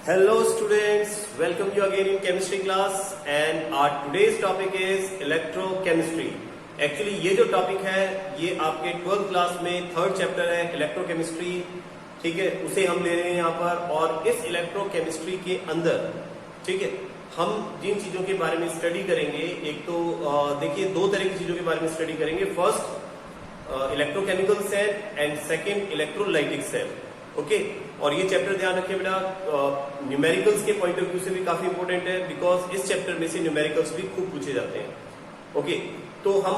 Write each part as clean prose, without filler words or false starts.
Hello students, welcome you again in chemistry class and our today's topic is electrochemistry. Actually ये जो topic है ये आपके 12th class में थर्ड चैप्टर है इलेक्ट्रोकेमिस्ट्री, ठीक है, उसे हम ले रहे हैं यहाँ पर। और इस इलेक्ट्रोकेमिस्ट्री के अंदर, ठीक है, हम जिन चीजों के बारे में स्टडी करेंगे, एक तो देखिए दो तरह की चीजों के बारे में स्टडी करेंगे। First electrochemical cell and second electrolytic cell. Okay, और ये चैप्टर ध्यान रखिए बेटा, न्यूमेरिकल्स के पॉइंट ऑफ व्यू से भी काफी इंपॉर्टेंट है, बिकॉज इस चैप्टर में से न्यूमेरिकल्स भी खूब पूछे जाते हैं। ओके, तो हम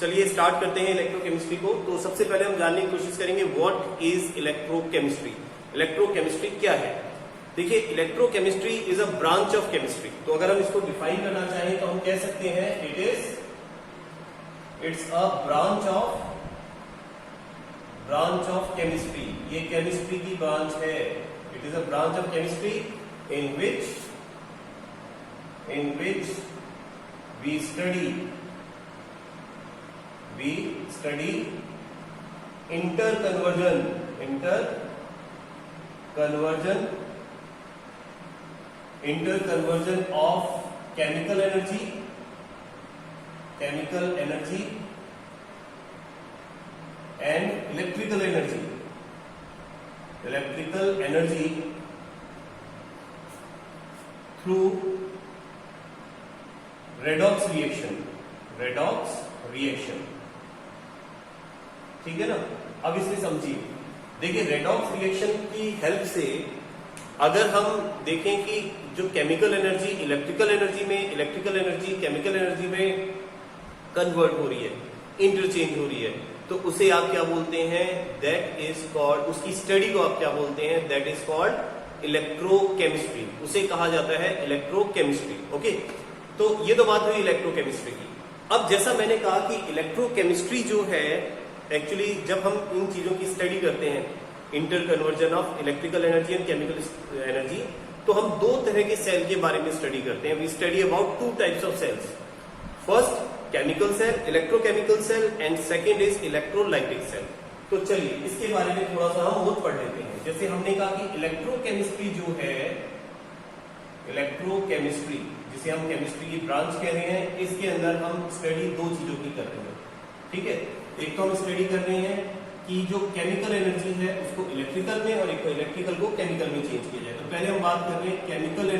चलिए स्टार्ट करते हैं इलेक्ट्रोकेमिस्ट्री को। तो सबसे पहले हम जानने की कोशिश करेंगे व्हाट इज इलेक्ट्रोकेमिस्ट्री। इलेक्ट्रोकेमिस्ट्री क्या है? देखिए, electrochemistry is a branch of chemistry. तो अगर हम इसको डिफाइन करना चाहें तो हम कह सकते हैं it's a branch of chemistry. ये केमिस्ट्री की ब्रांच है। It is a branch of chemistry in which we study interconversion of chemical energy and electrical energy through redox reaction, ठीक है ना। अब इसे समझिए, देखिए रेडॉक्स रिएक्शन की हेल्प से अगर हम देखें कि जो केमिकल एनर्जी इलेक्ट्रिकल एनर्जी में, इलेक्ट्रिकल एनर्जी केमिकल एनर्जी में कन्वर्ट हो रही है, इंटरचेंज हो रही है, तो उसे आप क्या बोलते हैं? दैट इज कॉल्ड, उसकी स्टडी को आप क्या बोलते हैं? That is called electrochemistry. उसे कहा जाता है इलेक्ट्रोकेमिस्ट्री। ओके, तो ये तो बात हुई इलेक्ट्रोकेमिस्ट्री की। अब जैसा मैंने कहा कि इलेक्ट्रोकेमिस्ट्री जो है, एक्चुअली जब हम इन चीजों की स्टडी करते हैं, interconversion of electrical energy and chemical energy, तो हम दो तरह के सेल के बारे में स्टडी करते हैं। We study about two types of cells. First chemical cell, electrochemical cell, and second is electrolytic cell. तो चलिए इसके बारे में थोड़ा सा हम और पढ़ लेते हैं। जैसे हमने कहा कि इलेक्ट्रोकेमिस्ट्री जो है, इलेक्ट्रोकेमिस्ट्री जिसे हम केमिस्ट्री की ब्रांच कह रहे हैं, इसके अंदर हम स्टडी दो चीजों की कर रहे हैं, ठीक है। एक तो हम स्टडी कर रहे हैं कि जो केमिकल एनर्जी है उसको इलेक्ट्रिकल में, और एक तो इलेक्ट्रिकल को केमिकल में चेंज किया जाए। तो पहले हम बात कर रहे हैं केमिकल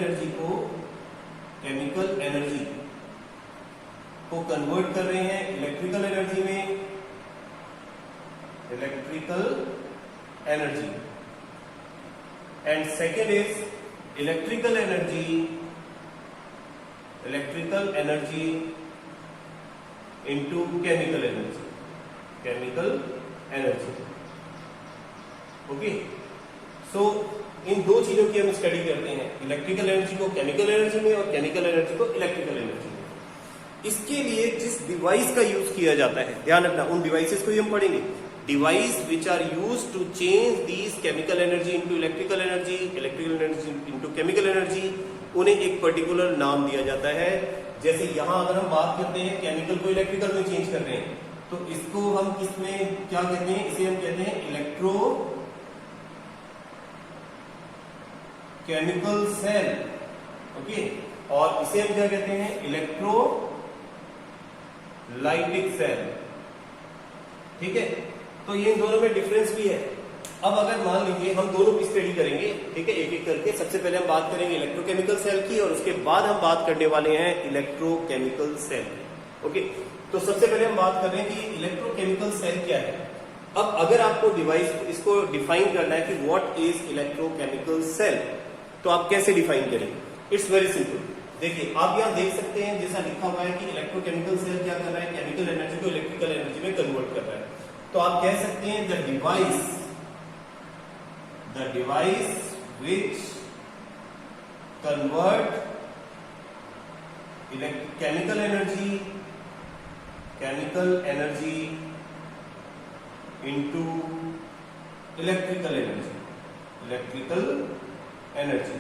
एनर्जी को कन्वर्ट कर रहे हैं इलेक्ट्रिकल एनर्जी में, and second is electrical energy into chemical energy. Okay, so इन दो चीजों की हम स्टडी करते हैं, इलेक्ट्रिकल एनर्जी को केमिकल एनर्जी में और केमिकल एनर्जी को इलेक्ट्रिकल एनर्जी में। इसके लिए जिस डिवाइस का यूज किया जाता है, ध्यान रखना, उन डिवाइसेस को ही हम पढ़ेंगे। Device which are use to change these chemical energy into electrical energy into chemical energy, उन्हें एक पर्टिकुलर नाम दिया जाता है। जैसे यहां अगर हम बात करते हैं केमिकल को इलेक्ट्रिकल में चेंज कर रहे हैं, तो इसको हम किसमें क्या कहते हैं? इसे हम कहते हैं इलेक्ट्रोकेमिकल सेल। ओके, और इसे हम क्या कहते हैं? इलेक्ट्रोलाइटिक सेल, ठीक है। तो ये इन दोनों में डिफरेंस भी है। अब अगर मान लीजिए हम दोनों की स्टडी करेंगे, ठीक है, एक एक करके। सबसे पहले हम बात करेंगे इलेक्ट्रोकेमिकल सेल की, और उसके बाद हम बात करने वाले हैं इलेक्ट्रोकेमिकल सेल। ओके, तो सबसे पहले हम बात कर रहे हैं कि इलेक्ट्रोकेमिकल सेल क्या है। अब अगर आपको इसको डिफाइन करना है कि व्हाट इज इलेक्ट्रोकेमिकल सेल, तो आप कैसे डिफाइन करेंगे? It's very simple. देखिए, आप यहां देख सकते हैं जैसा लिखा हुआ है कि इलेक्ट्रोकेमिकल सेल क्या कर रहा है? केमिकल एनर्जी को इलेक्ट्रिकल एनर्जी में कन्वर्ट कर रहा है। तो आप कह सकते हैं the device which convert chemical energy into electrical energy.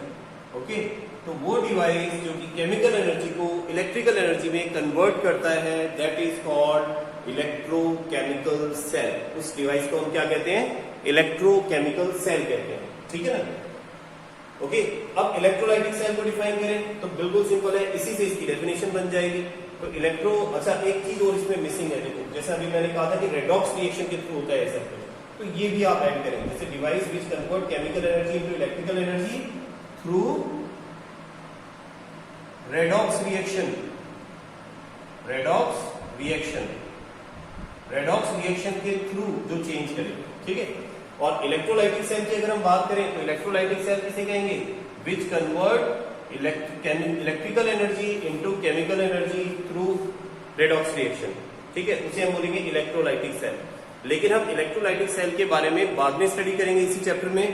Okay, तो वो डिवाइस जो कि केमिकल एनर्जी को इलेक्ट्रिकल एनर्जी में कन्वर्ट करता है, that is called electrochemical cell. उस डिवाइस को हम क्या कहते हैं? इलेक्ट्रोकेमिकल सेल कहते हैं, ठीक है ना। ओके, अब इलेक्ट्रोलाइटिक सेल को डिफाइन करें तो बिल्कुल सिंपल है, इसी से इसकी डेफिनेशन बन जाएगी। तो अच्छा एक चीज और इसमें मिसिंग है, देखो जैसे अभी मैंने कहा था कि रेडॉक्स रिएक्शन के थ्रू होता है ऐसा कुछ, तो ये भी आप ऐड करेंगे, जैसे device which convert chemical energy into electrical energy through redox reaction. Redox reaction के थ्रू जो चेंज करेगा, ठीक है। और इलेक्ट्रोलाइटिक सेल की अगर हम बात करें तो इलेक्ट्रोलाइटिक सेल किसे कहेंगे, which convert electrical energy into chemical energy through redox reaction, ठीक है, उसे हम बोलेंगे इलेक्ट्रोलाइटिक सेल। लेकिन हम इलेक्ट्रोलाइटिक सेल के बारे में बाद में स्टडी करेंगे इसी चैप्टर में।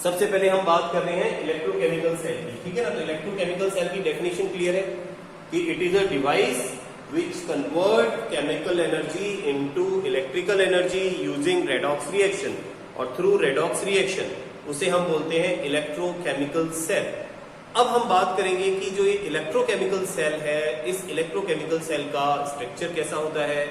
सबसे पहले हम बात कर रहे हैं इलेक्ट्रोकेमिकल सेल की, ठीक है ना। तो इलेक्ट्रोकेमिकल सेल की डेफिनेशन क्लियर है कि it is a device which convert chemical energy into electrical energy using redox reaction, और through redox reaction उसे हम बोलते हैं इलेक्ट्रोकेमिकल सेल। अब हम बात करेंगे कि जो ये इलेक्ट्रोकेमिकल सेल है, इस इलेक्ट्रोकेमिकल सेल का स्ट्रक्चर कैसा होता है,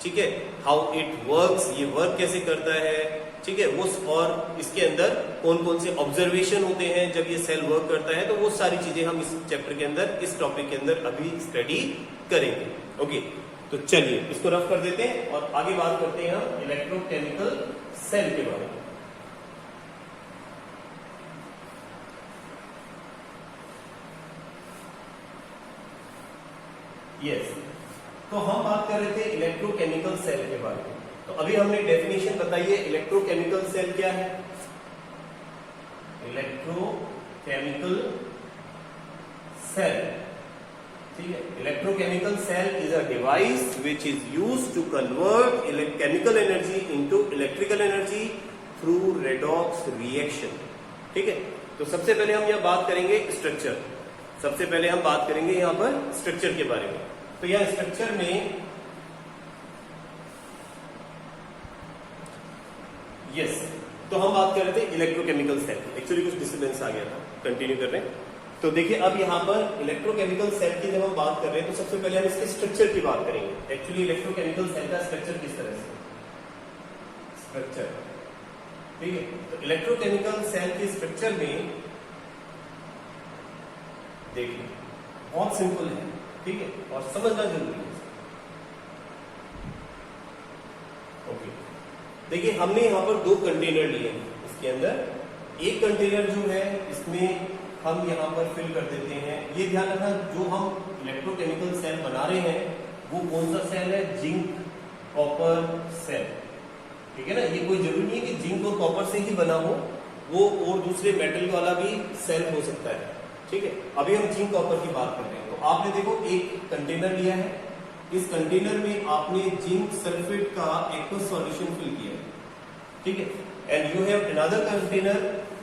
ठीक है, हाउ इट वर्क्स, ये वर्क कैसे करता है, ठीक है, वो और इसके अंदर कौन कौन से ऑब्जर्वेशन होते हैं जब ये सेल वर्क करता है, तो वो सारी चीजें हम इस चैप्टर के अंदर, इस टॉपिक के अंदर अभी स्टडी करेंगे। ओके, तो चलिए इसको रफ कर देते हैं और आगे बात करते हैं हम इलेक्ट्रोकेमिकल सेल के बारे में। यस, तो हम बात कर रहे थे इलेक्ट्रोकेमिकल सेल के बारे में। तो अभी हमने डेफिनेशन बताई है, इलेक्ट्रोकेमिकल सेल क्या है। इलेक्ट्रोकेमिकल सेल, ठीक है, electrochemical cell is a device which is used to convert chemical energy into electrical energy through redox reaction, ठीक है। तो सबसे पहले हम यह बात करेंगे स्ट्रक्चर, सबसे पहले हम बात करेंगे यहां पर स्ट्रक्चर के बारे में। तो यह स्ट्रक्चर में यस, तो हम बात कर रहे थे इलेक्ट्रोकेमिकल सेल, एक्चुअली कुछ डिस्टर्बेंस आ गया था, कंटिन्यू कर रहे हैं। तो देखिए अब यहां पर इलेक्ट्रोकेमिकल सेल की जब हम बात कर रहे हैं तो सबसे पहले हम इसके स्ट्रक्चर की बात करेंगे। एक्चुअली इलेक्ट्रोकेमिकल सेल का स्ट्रक्चर किस तरह से, स्ट्रक्चर, ठीक है। तो इलेक्ट्रोकेमिकल सेल के स्ट्रक्चर में देखिए बहुत सिंपल है, ठीक है, और समझना जरूरी है। ओके, देखिए हमने यहां पर दो कंटेनर लिए हैं, इसके अंदर एक कंटेनर जो है इसमें हम यहां पर फिल कर देते हैं। ये ध्यान रखना, जो हम इलेक्ट्रोकेमिकल सेल बना रहे हैं वो कौन सा सेल है, जिंक कॉपर सेल, ठीक है ना। ये कोई जरूरी नहीं है कि जिंक और कॉपर से ही बना हो, वो और दूसरे मेटल वाला भी सेल हो सकता है, ठीक है। अभी हम जिंक कॉपर की बात कर रहे हैं। तो आपने देखो एक कंटेनर लिया है, इस कंटेनर में आपने जिंक सल्फेट का एक्वस सॉल्यूशन फिल किया है, ठीक है, and you have another container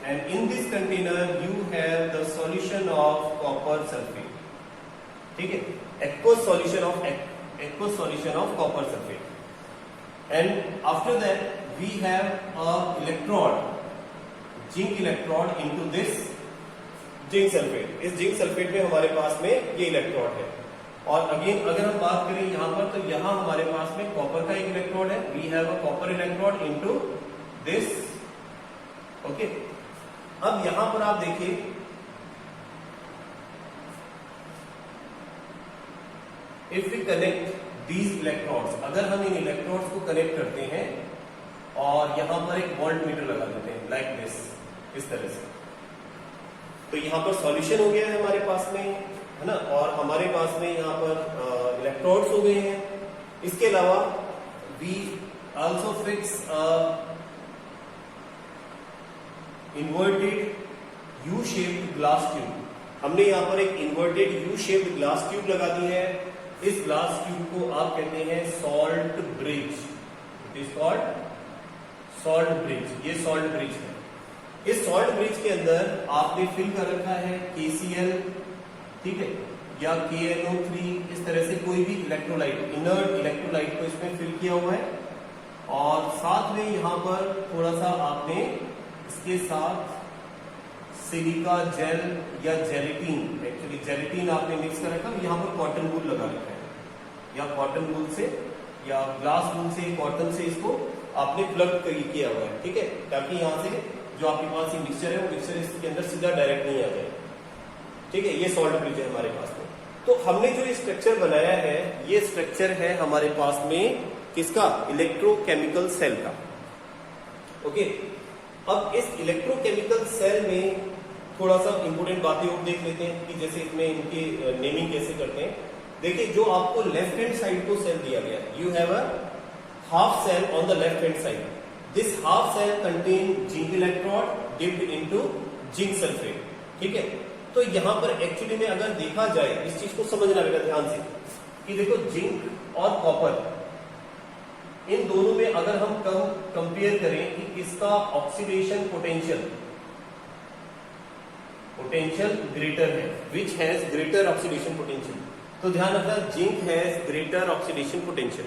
and in this container you have the solution of copper sulfate, ठीक है, aqueous solution of copper sulfate, and after that we have a electrode, zinc electrode into this zinc sulfate। इस zinc sulfate में हमारे पास में ये electrode है, और again अगर हम बात करें यहाँ पर तो यहाँ हमारे पास में कॉपर का एक इलेक्ट्रोड है, we have a copper electrode into this, okay. अब यहां पर आप देखिए if we connect these electrodes, अगर हम इन इलेक्ट्रॉड्स को कनेक्ट करते हैं और यहां पर एक वोल्ट मीटर लगा देते हैं लाइक दिस, इस तरह से, तो यहां पर सॉल्यूशन हो गया है हमारे पास में, है ना, और हमारे पास में यहां पर इलेक्ट्रॉड्स हो गए हैं। इसके अलावा we also fix inverted U shaped glass tube, हमने यहां पर एक inverted U shaped glass tube लगा दी है। इस ग्लास ट्यूब को आप कहते हैं salt bridge, it is called salt bridge, ये सॉल्ट ब्रिज है। इस सॉल्ट ब्रिज के अंदर आपने फिल कर रखा है KCl, ठीक है, या KNO3, इस तरह से कोई भी इलेक्ट्रोलाइट, इनर्ट इलेक्ट्रोलाइट को इसमें फिल किया हुआ है, और साथ में यहां पर थोड़ा सा आपने इसके साथ सिलिका जेल या जेलेटिन, एक्चुअली जेलेटिन आपने मिक्स कर रखा, यहाँ पर कॉटन वूल लगा रखा है, या कॉटन वूल से या ग्लास वूल से, कॉटन से इसको आपने प्लग किया हुआ है, ठीक है, ताकि यहाँ से जो आपके पास ये मिक्सचर है वो मिक्सचर इसके अंदर सीधा डायरेक्ट नहीं आ जाए। ठीक है, ये सॉल्ट ब्रिज है हमारे पास में। तो हमने जो ये स्ट्रक्चर बनाया है, ये स्ट्रक्चर है हमारे पास में किसका? इलेक्ट्रोकेमिकल सेल का। ओके, अब इस इलेक्ट्रोकेमिकल सेल में थोड़ा सा इंपोर्टेंट बातें और देख लेते हैं कि जैसे इसमें इनकी नेमिंग कैसे करते हैं। देखिए, जो आपको लेफ्ट हैंड साइड को सेल दिया गया, you have a half cell on the left hand side. This half cell contain zinc electrode dipped into zinc sulphate. ठीक है, तो यहां पर एक्चुअली में अगर देखा जाए, इस चीज को समझना रहेगा ध्यान से कि देखो, जिंक और कॉपर, इन दोनों में अगर हम कंपेयर करें कि किसका ऑक्सीडेशन पोटेंशियल ग्रेटर है, विच हैज ग्रेटर ऑक्सीडेशन पोटेंशियल, तो ध्यान रखना zinc has greater oxidation potential.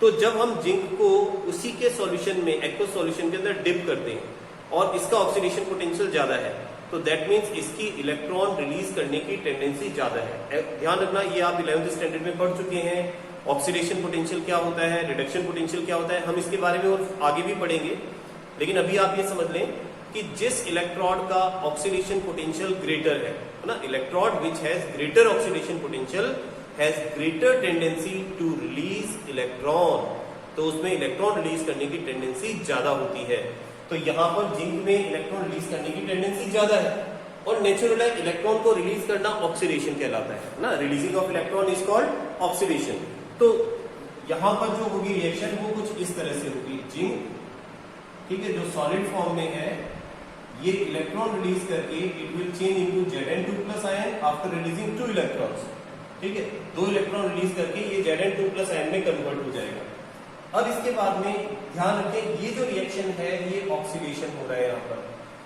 तो जब हम जिंक को उसी के सॉल्यूशन में, एक्वस सॉल्यूशन के अंदर डिप करते हैं और इसका ऑक्सीडेशन पोटेंशियल ज्यादा है, तो दैट मीन्स इसकी इलेक्ट्रॉन रिलीज करने की टेंडेंसी ज्यादा है। ध्यान रखना, ये आप 11th स्टैंडर्ड में पढ़ चुके हैं, ऑक्सीडेशन पोटेंशियल क्या होता है, रिडक्शन पोटेंशियल क्या होता है, हम इसके बारे में और आगे भी पढ़ेंगे। लेकिन अभी आप ये समझ लें कि जिस इलेक्ट्रोड का ऑक्सीडेशन पोटेंशियल ग्रेटर है ना, electrode which has greater oxidation potential has greater tendency to release electron, तो उसमें इलेक्ट्रॉन रिलीज करने की टेंडेंसी ज्यादा होती है। तो यहां पर जिंक में इलेक्ट्रॉन रिलीज करने की टेंडेंसी ज्यादा है, और नेचुरल है इलेक्ट्रॉन को रिलीज करना ऑक्सीडेशन कहलाता है ना, releasing of electron is called oxidation. तो यहां पर जो होगी रिएक्शन वो कुछ इस तरह से होगी। जिंक, ठीक है, जो सॉलिड फॉर्म में है, ये इलेक्ट्रॉन रिलीज करके it will change into Zn2+ ion after releasing 2 electrons. ठीक है, 2 इलेक्ट्रॉन रिलीज करके ये Zn2+ आयन में कन्वर्ट हो जाएगा। अब इसके बाद में ध्यान रखें, ये जो रिएक्शन है ये ऑक्सीडेशन हो रहा है यहाँ पर।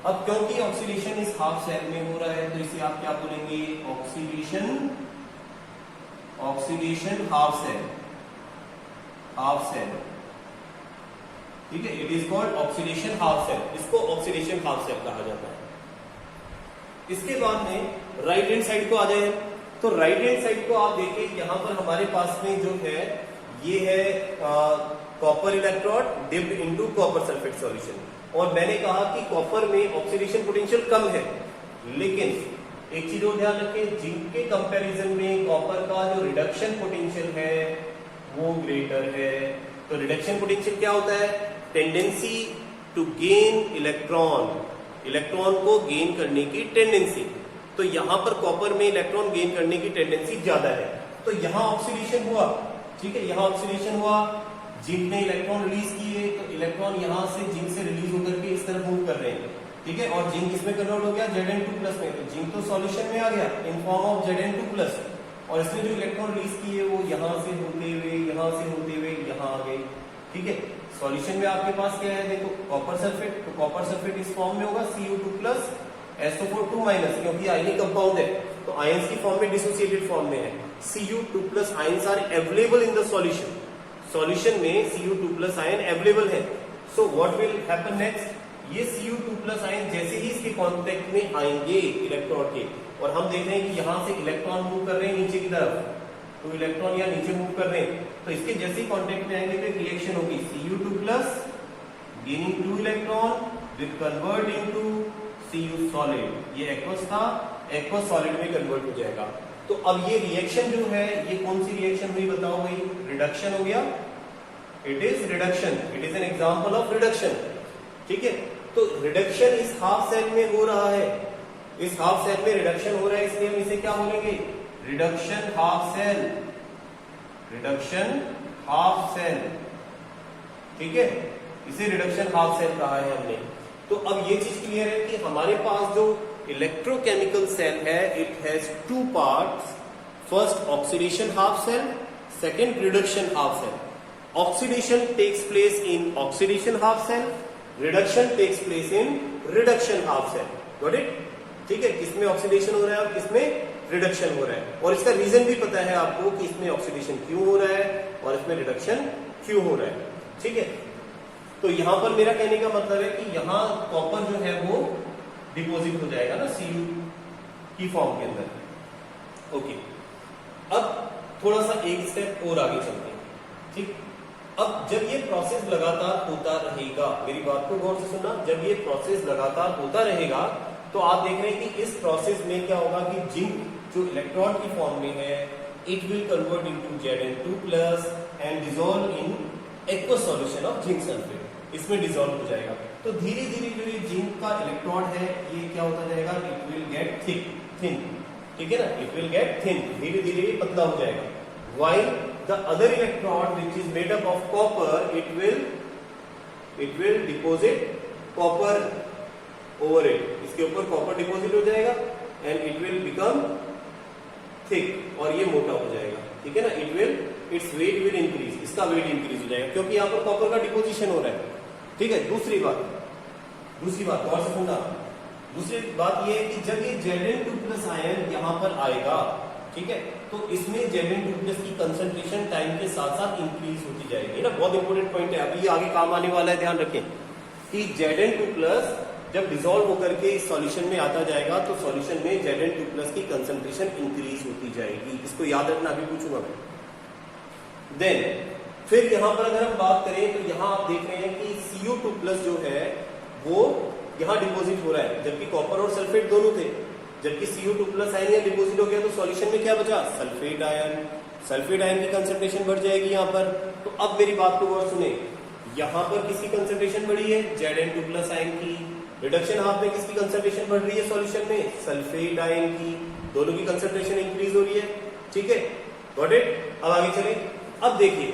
अब क्योंकि ऑक्सीडेशन इस हाफ सेल में हो रहा है, तो इसे आप क्या बोलेंगे? Oxidation half cell. ठीक है, it is called oxidation half cell, इसको ऑक्सीडेशन हाफ सेल कहा जाता है। इसके बाद में राइट हैंड साइड को आ जाए, तो राइट हैंड साइड को आप देखिए, यहां पर हमारे पास में जो है ये है copper electrode dipped into copper sulphate solution. और मैंने कहा कि कॉपर में ऑक्सीडेशन पोटेंशियल कम है, लेकिन एक चीज और ध्यान रखें, जिंक के कंपैरिजन में कॉपर का जो रिडक्शन पोटेंशियल है वो ग्रेटर है। तो रिडक्शन पोटेंशियल क्या होता है? टेंडेंसी टू गेन इलेक्ट्रॉन को गेन करने की टेंडेंसी। तो यहां पर कॉपर में इलेक्ट्रॉन गेन करने की टेंडेंसी ज्यादा है, तो यहां ऑक्सीडेशन हुआ। ठीक है, यहां ऑक्सीडेशन हुआ, जिंक ने इलेक्ट्रॉन रिलीज किए, तो इलेक्ट्रॉन यहां से जिंक से रिलीज होकर के इस तरफ मूव कर रहे हैं। ठीक है, और जिंक इसमें कन्वर्ट हो गया Zn2+ में, तो जिंक तो सॉल्यूशन में आ गया इन फॉर्म ऑफ Zn2+, और इसने जो इलेक्ट्रॉन रिलीज किए वो यहां से होते हुए यहां आ गए। ठीक है, सॉल्यूशन में आपके पास क्या है? देखो, कॉपर सल्फेट, तो कॉपर सल्फेट इस फॉर्म में होगा Cu2+ SO4 2-, क्योंकि आयनिक कंपाउंड है, तो आयंस की फॉर्म में डिसोसिएटेड फॉर्म में है। Cu2+ ions are available in the solution में Cu2+ आयन अवेलेबल है। So what will happen next? ये Cu2+ आयन जैसे ही इसके कांटेक्ट में आएंगे इलेक्ट्रॉन के, और हम देख रहे हैं कि यहां से इलेक्ट्रॉन मूव कर रहे हैं नीचे की तरफ, तो इलेक्ट्रॉन यहाँ नीचे मूव कर रहे हैं, तो इसके जैसे ही कांटेक्ट में आएंगे तो एक रिएक्शन होगी, Cu2+ gaining 2 electron will convert into Cu solid. ये एक्वस था, एक्वस सॉलिड में कन्वर्ट हो जाएगा। तो अब ये रिएक्शन जो है, ये कौन सी रिएक्शन हुई बताओ भाई? रिडक्शन हो गया, it is reduction, it is an example of reduction. ठीक है, तो रिडक्शन इस हाफ सेल में हो रहा है, इस हाफ सेल में रिडक्शन हो रहा है, इसलिए हम इसे क्या बोलेंगे? Reduction half cell. ठीक है, इसे रिडक्शन हाफ सेल कहा है हमने। तो अब ये चीज क्लियर है कि हमारे पास जो इलेक्ट्रोकेमिकल सेल है, it has 2 parts, first oxidation half cell, second reduction half cell. Oxidation takes place in oxidation half cell, reduction takes place in reduction half cell. Got it? ठीक है, किसमें ऑक्सीडेशन हो रहा है और किसमें रिडक्शन हो रहा है, और इसका रीजन भी पता है आपको कि इसमें ऑक्सीडेशन क्यों हो रहा है और इसमें रिडक्शन क्यों हो रहा है। ठीक है, तो यहां पर मेरा कहने का मतलब है कि यहां कॉपर जो है वो डिपॉजिट हो जाएगा ना Cu की फॉर्म के अंदर। ओके, अब थोड़ा सा एक स्टेप और आगे चलते हैं। ठीक, अब जब ये प्रोसेस लगातार होता रहेगा, मेरी बात को गौर से सुनना, जब ये प्रोसेस लगातार होता रहेगा तो आप देख रहे हैं कि इस प्रोसेस में क्या होगा कि जिंक जो इलेक्ट्रॉन की फॉर्म में है, it will convert into Zn2+ and dissolve in aqueous solution of zinc sulphate, इसमें डिसॉल्व हो जाएगा। तो धीरे धीरे जो ये जिंक का इलेक्ट्रोड है ये क्या होता जाएगा, इट विल गेट थिन, ठीक है ना, इट विल गेट थिन, धीरे धीरे ये पतला हो जाएगा। While the other electrode which is made up of copper, it will deposit copper over it, इसके ऊपर कॉपर डिपॉजिट हो जाएगा and it will become thick, और ये मोटा हो जाएगा, ठीक है ना, its weight will increase, इसका वेट इंक्रीज हो जाएगा क्योंकि यहाँ पर कॉपर का डिपोजिशन हो रहा है, ठीक है। दूसरी बात गौर से सुनना, दूसरी बात ये है कि जब ये Zn2+ आयन यहाँ पर आएगा, ठीक है, तो इसमें Zn2+ की कंसंट्रेशन टाइम के साथ साथ इंक्रीज होती जाएगी ना, बहुत इंपॉर्टेंट पॉइंट है, अभी आगे काम आने वाला है, ध्यान रखें कि Zn2+ जब डिसॉल्व होकर के इस सॉल्यूशन में आता जाएगा तो सॉल्यूशन में Zn2+ की कंसंट्रेशन इंक्रीज होती जाएगी, इसको याद रखना, अभी पूछूंगा मैं। देन फिर यहां पर अगर हम बात करें तो यहां आप देख रहे हैं कि Cu2+ जो है वो यहां डिपोजिट हो रहा है, जबकि कॉपर और सल्फेट दोनों थे, जबकि Cu2+ आयन यहाँ डिपोजिट हो गया तो सॉल्यूशन में क्या बचा, सल्फेट आयन की कंसंट्रेशन बढ़ जाएगी यहाँ पर। तो अब मेरी बात को गौर सुने, यहाँ पर किसकी कंसंट्रेशन बढ़ी है, Zn2+ आयन की, रिडक्शन हाफ में किसकी कंसंट्रेशन बढ़ रही है सॉल्यूशन में, सल्फेट आयन की, दोनों की कंसंट्रेशन इंक्रीज हो रही है, ठीक है, गॉट इट। अब आगे चले, अब देखिए,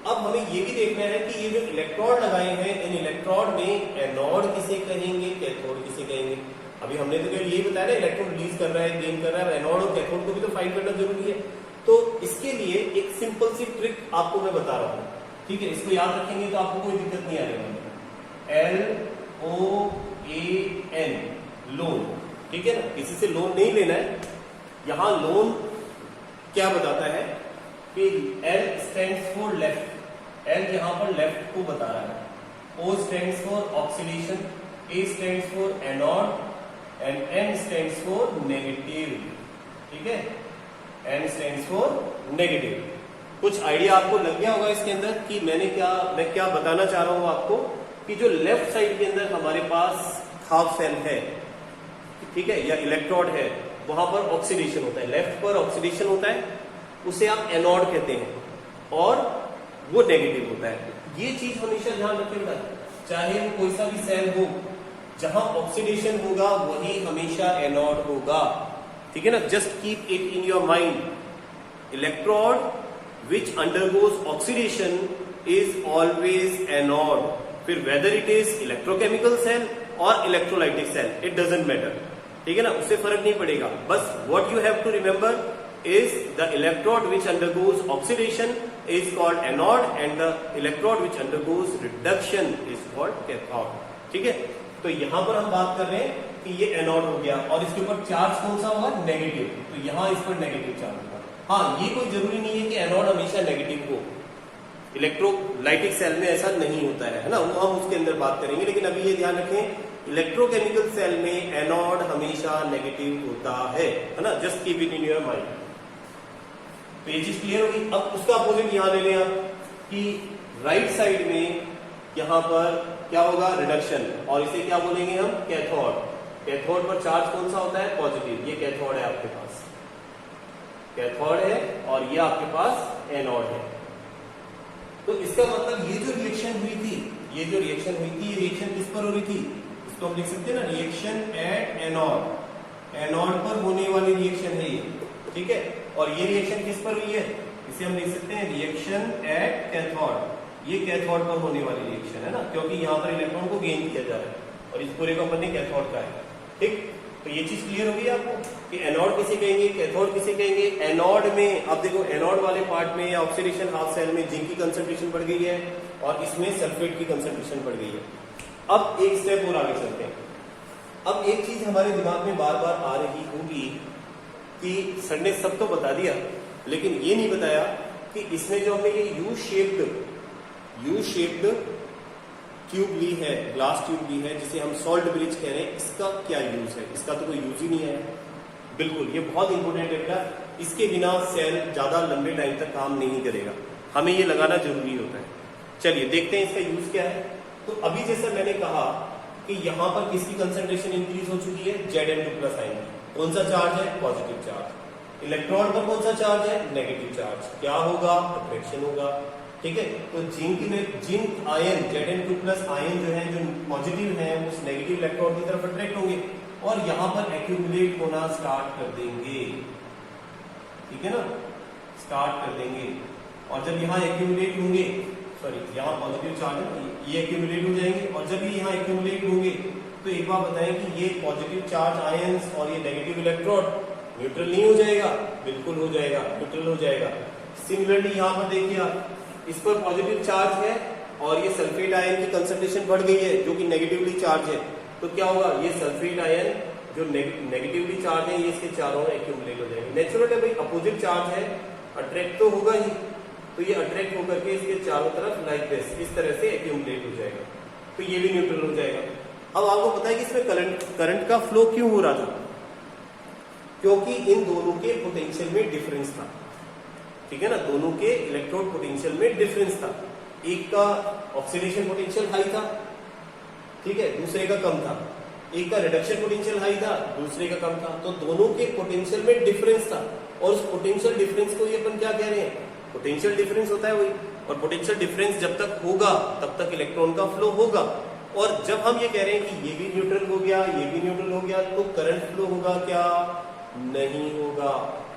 अब हमें ये भी देखना है कि ये जो इलेक्ट्रोड लगाए हैं, इन इलेक्ट्रोड में एनोड किसे कहेंगे, कैथोड किसे कहेंगे। अभी हमने तो केवल यही बताया ना, इलेक्ट्रॉन रिलीज कर रहा है, गेन कर रहा है, एनोड और कैथोड को भी तो फाइंड करना जरूरी है। तो इसके लिए एक सिंपल सी ट्रिक आपको मैं बता रहा हूं, ठीक है, इसको याद रखेंगे तो आपको कोई दिक्कत नहीं आने वाली। LOAN, लोन, ठीक है ना, किसी से लोन नहीं लेना है। यहां लोन क्या बताता है कि L stands for left, L यहां पर लेफ्ट को बता रहा है, O stands for oxidation, A stands for anode and N stands for negative, ठीक है, N स्टैंड्स फॉर नेगेटिव। कुछ आइडिया आपको लग गया होगा इसके अंदर कि मैं क्या बताना चाह रहा हूं आपको, कि जो लेफ्ट साइड के अंदर हमारे पास हाफ सेल है, ठीक है, या इलेक्ट्रोड है, वहां पर ऑक्सीडेशन होता है, लेफ्ट पर ऑक्सीडेशन होता है, उसे आप एनोड कहते हैं, और वो नेगेटिव होता है। ये चीज हमेशा ध्यान रखिएगा, चाहे वो कोई सा भी सेल हो, जहां ऑक्सीडेशन होगा वही हमेशा एनोड होगा, ठीक है ना, just keep it in your mind. Electrode which undergoes oxidation is always anode, फिर whether it is electrochemical cell और electrolytic cell, it doesn't matter, ठीक है ना, उससे फर्क नहीं पड़ेगा। बस what you have to remember is the electrode which undergoes oxidation is called anode and the electrode which undergoes reduction is called cathode, ठीक है। तो यहां पर हम बात कर रहे हैं कि ये एनोड हो गया और इसके ऊपर चार्ज कौन सा होगा, नेगेटिव, तो यहां इस पर नेगेटिव चार्ज होगा। हाँ, ये कोई जरूरी नहीं है कि एनोड हमेशा नेगेटिव हो, इलेक्ट्रोलाइटिक सेल में ऐसा नहीं होता है ना, वो हम उसके अंदर बात करेंगे, लेकिन अभी ये ध्यान रखें इलेक्ट्रोकेमिकल सेल में एनोड हमेशा नेगेटिव होता है ना, just keep it in your mind. तो ये चीज क्लियर होगी। अब उसका अपोजिट यहां ले लें आप कि राइट साइड में यहां पर क्या होगा, रिडक्शन, और इसे क्या बोलेंगे हम, कैथोड। कैथोड पर चार्ज कौन सा होता है, पॉजिटिव, ये कैथोड है आपके पास, कैथोड है, और ये आपके पास एनोड है। तो इसका मतलब ये जो रिएक्शन हुई थी, ये रिएक्शन किस पर हो रही थी, इसको हम लिख सकते हैं ना, रिएक्शन एट एनोड, एनोड पर होने वाली रिएक्शन है ये, ठीक है, और ये रिएक्शन किस पर हुई है, इसे हम लिख सकते हैं रिएक्शन एट कैथोड, ये कैथोड पर होने वाली रिएक्शन है ना, क्योंकि यहाँ पर इलेक्ट्रॉन को गेन किया जा रहा है और इस पूरे का अपन कैथोड का है, ठीक। तो ये चीज क्लियर होगी आपको कि एनोड किसे कहेंगे, कैथोड किसे कहेंगे। एनोड में अब देखो, एनोड वाले पार्ट में या ऑक्सीडेशन हाफ सेल में जिंक की कंसंट्रेशन बढ़ गई है और इसमें सल्फेट की कंसंट्रेशन बढ़ गई है। अब एक स्टेप और आगे चलते हैं। अब एक चीज हमारे दिमाग में बार बार आ रही होगी कि सर ने सब तो बता दिया, लेकिन ये नहीं बताया कि इसमें जो हमने ये यू शेप्ड ट्यूब ली है, ग्लास ट्यूब ली है, जिसे हम सॉल्ट ब्रिज कह रहे हैं, इसका क्या यूज है, इसका तो कोई यूज ही नहीं है। बिल्कुल, ये बहुत इंपॉर्टेंट है, इसके बिना सेल ज्यादा लंबे टाइम तक काम नहीं करेगा, हमें ये लगाना जरूरी होता है। चलिए देखते हैं इसका यूज क्या है। तो अभी जैसा मैंने कहा कि यहां पर किसकी कंसंट्रेशन इंक्रीज हो चुकी है, Zn2+ आयन की। कौन सा चार्ज है, पॉजिटिव चार्ज। इलेक्ट्रॉन पर कौन सा चार्ज है, नेगेटिव चार्ज। क्या होगा, अट्रैक्शन होगा। ठीक है, तो जिंक आयन Zn2+ आयन जो है, जो पॉजिटिव है, उस नेगेटिव इलेक्ट्रॉन की तरफ अट्रैक्ट होंगे और यहां पर एक्यूमुलेट होना स्टार्ट कर देंगे। ठीक है ना, स्टार्ट कर देंगे। और जब यहाँ एक्यूमुलेट होंगे, सॉरी यहाँ पॉजिटिव चार्ज है, ये एक्यूमुलेट हो जाएंगे और जब ये यहाँ एक्यूमुलेट होंगे तो एक बार बताएं कि ये पॉजिटिव चार्ज आयंस और ये नेगेटिव इलेक्ट्रॉन न्यूट्रल नहीं हो जाएगा, बिल्कुल हो जाएगा, न्यूट्रल हो जाएगा। सिमिलरली यहाँ पर देखिए आप, इस पर पॉजिटिव चार्ज है और ये सल्फेट आयन की कंसंट्रेशन बढ़ गई है जो कि नेगेटिवली चार्ज है, तो क्या होगा, ये सल्फेट आयन जो नेगेटिवली चार्ज है ये इसके चारों में एक्यूमुलेट हो जाएंगे। नेचुरल है भाई, अपोजिट चार्ज है, अट्रैक्ट तो होगा ही, तो ये अट्रैक्ट होकर के इसके चारों तरफ लाइक दिस, इस तरह से एक्यूमुलेट हो जाएगा, तो ये भी न्यूट्रल हो जाएगा। अब आपको पता है कि इसमें करंट का फ्लो क्यों हो रहा था, क्योंकि इन दोनों के पोटेंशियल में डिफरेंस था। ठीक है ना, दोनों के इलेक्ट्रोड पोटेंशियल में डिफरेंस था। एक का ऑक्सीडेशन पोटेंशियल हाई था, ठीक है, दूसरे का कम था। एक का रिडक्शन पोटेंशियल हाई था, दूसरे का कम था। तो दोनों के पोटेंशियल में डिफरेंस था और उस पोटेंशियल डिफरेंस को ये अपन क्या कह रहे हैं, पोटेंशियल डिफरेंस होता है वही। और पोटेंशियल डिफरेंस जब तक होगा तब तक इलेक्ट्रॉन का फ्लो होगा। और जब हम ये कह रहे हैं कि ये भी न्यूट्रल हो गया, ये भी न्यूट्रल हो गया, तो करंट फ्लो होगा क्या, नहीं होगा।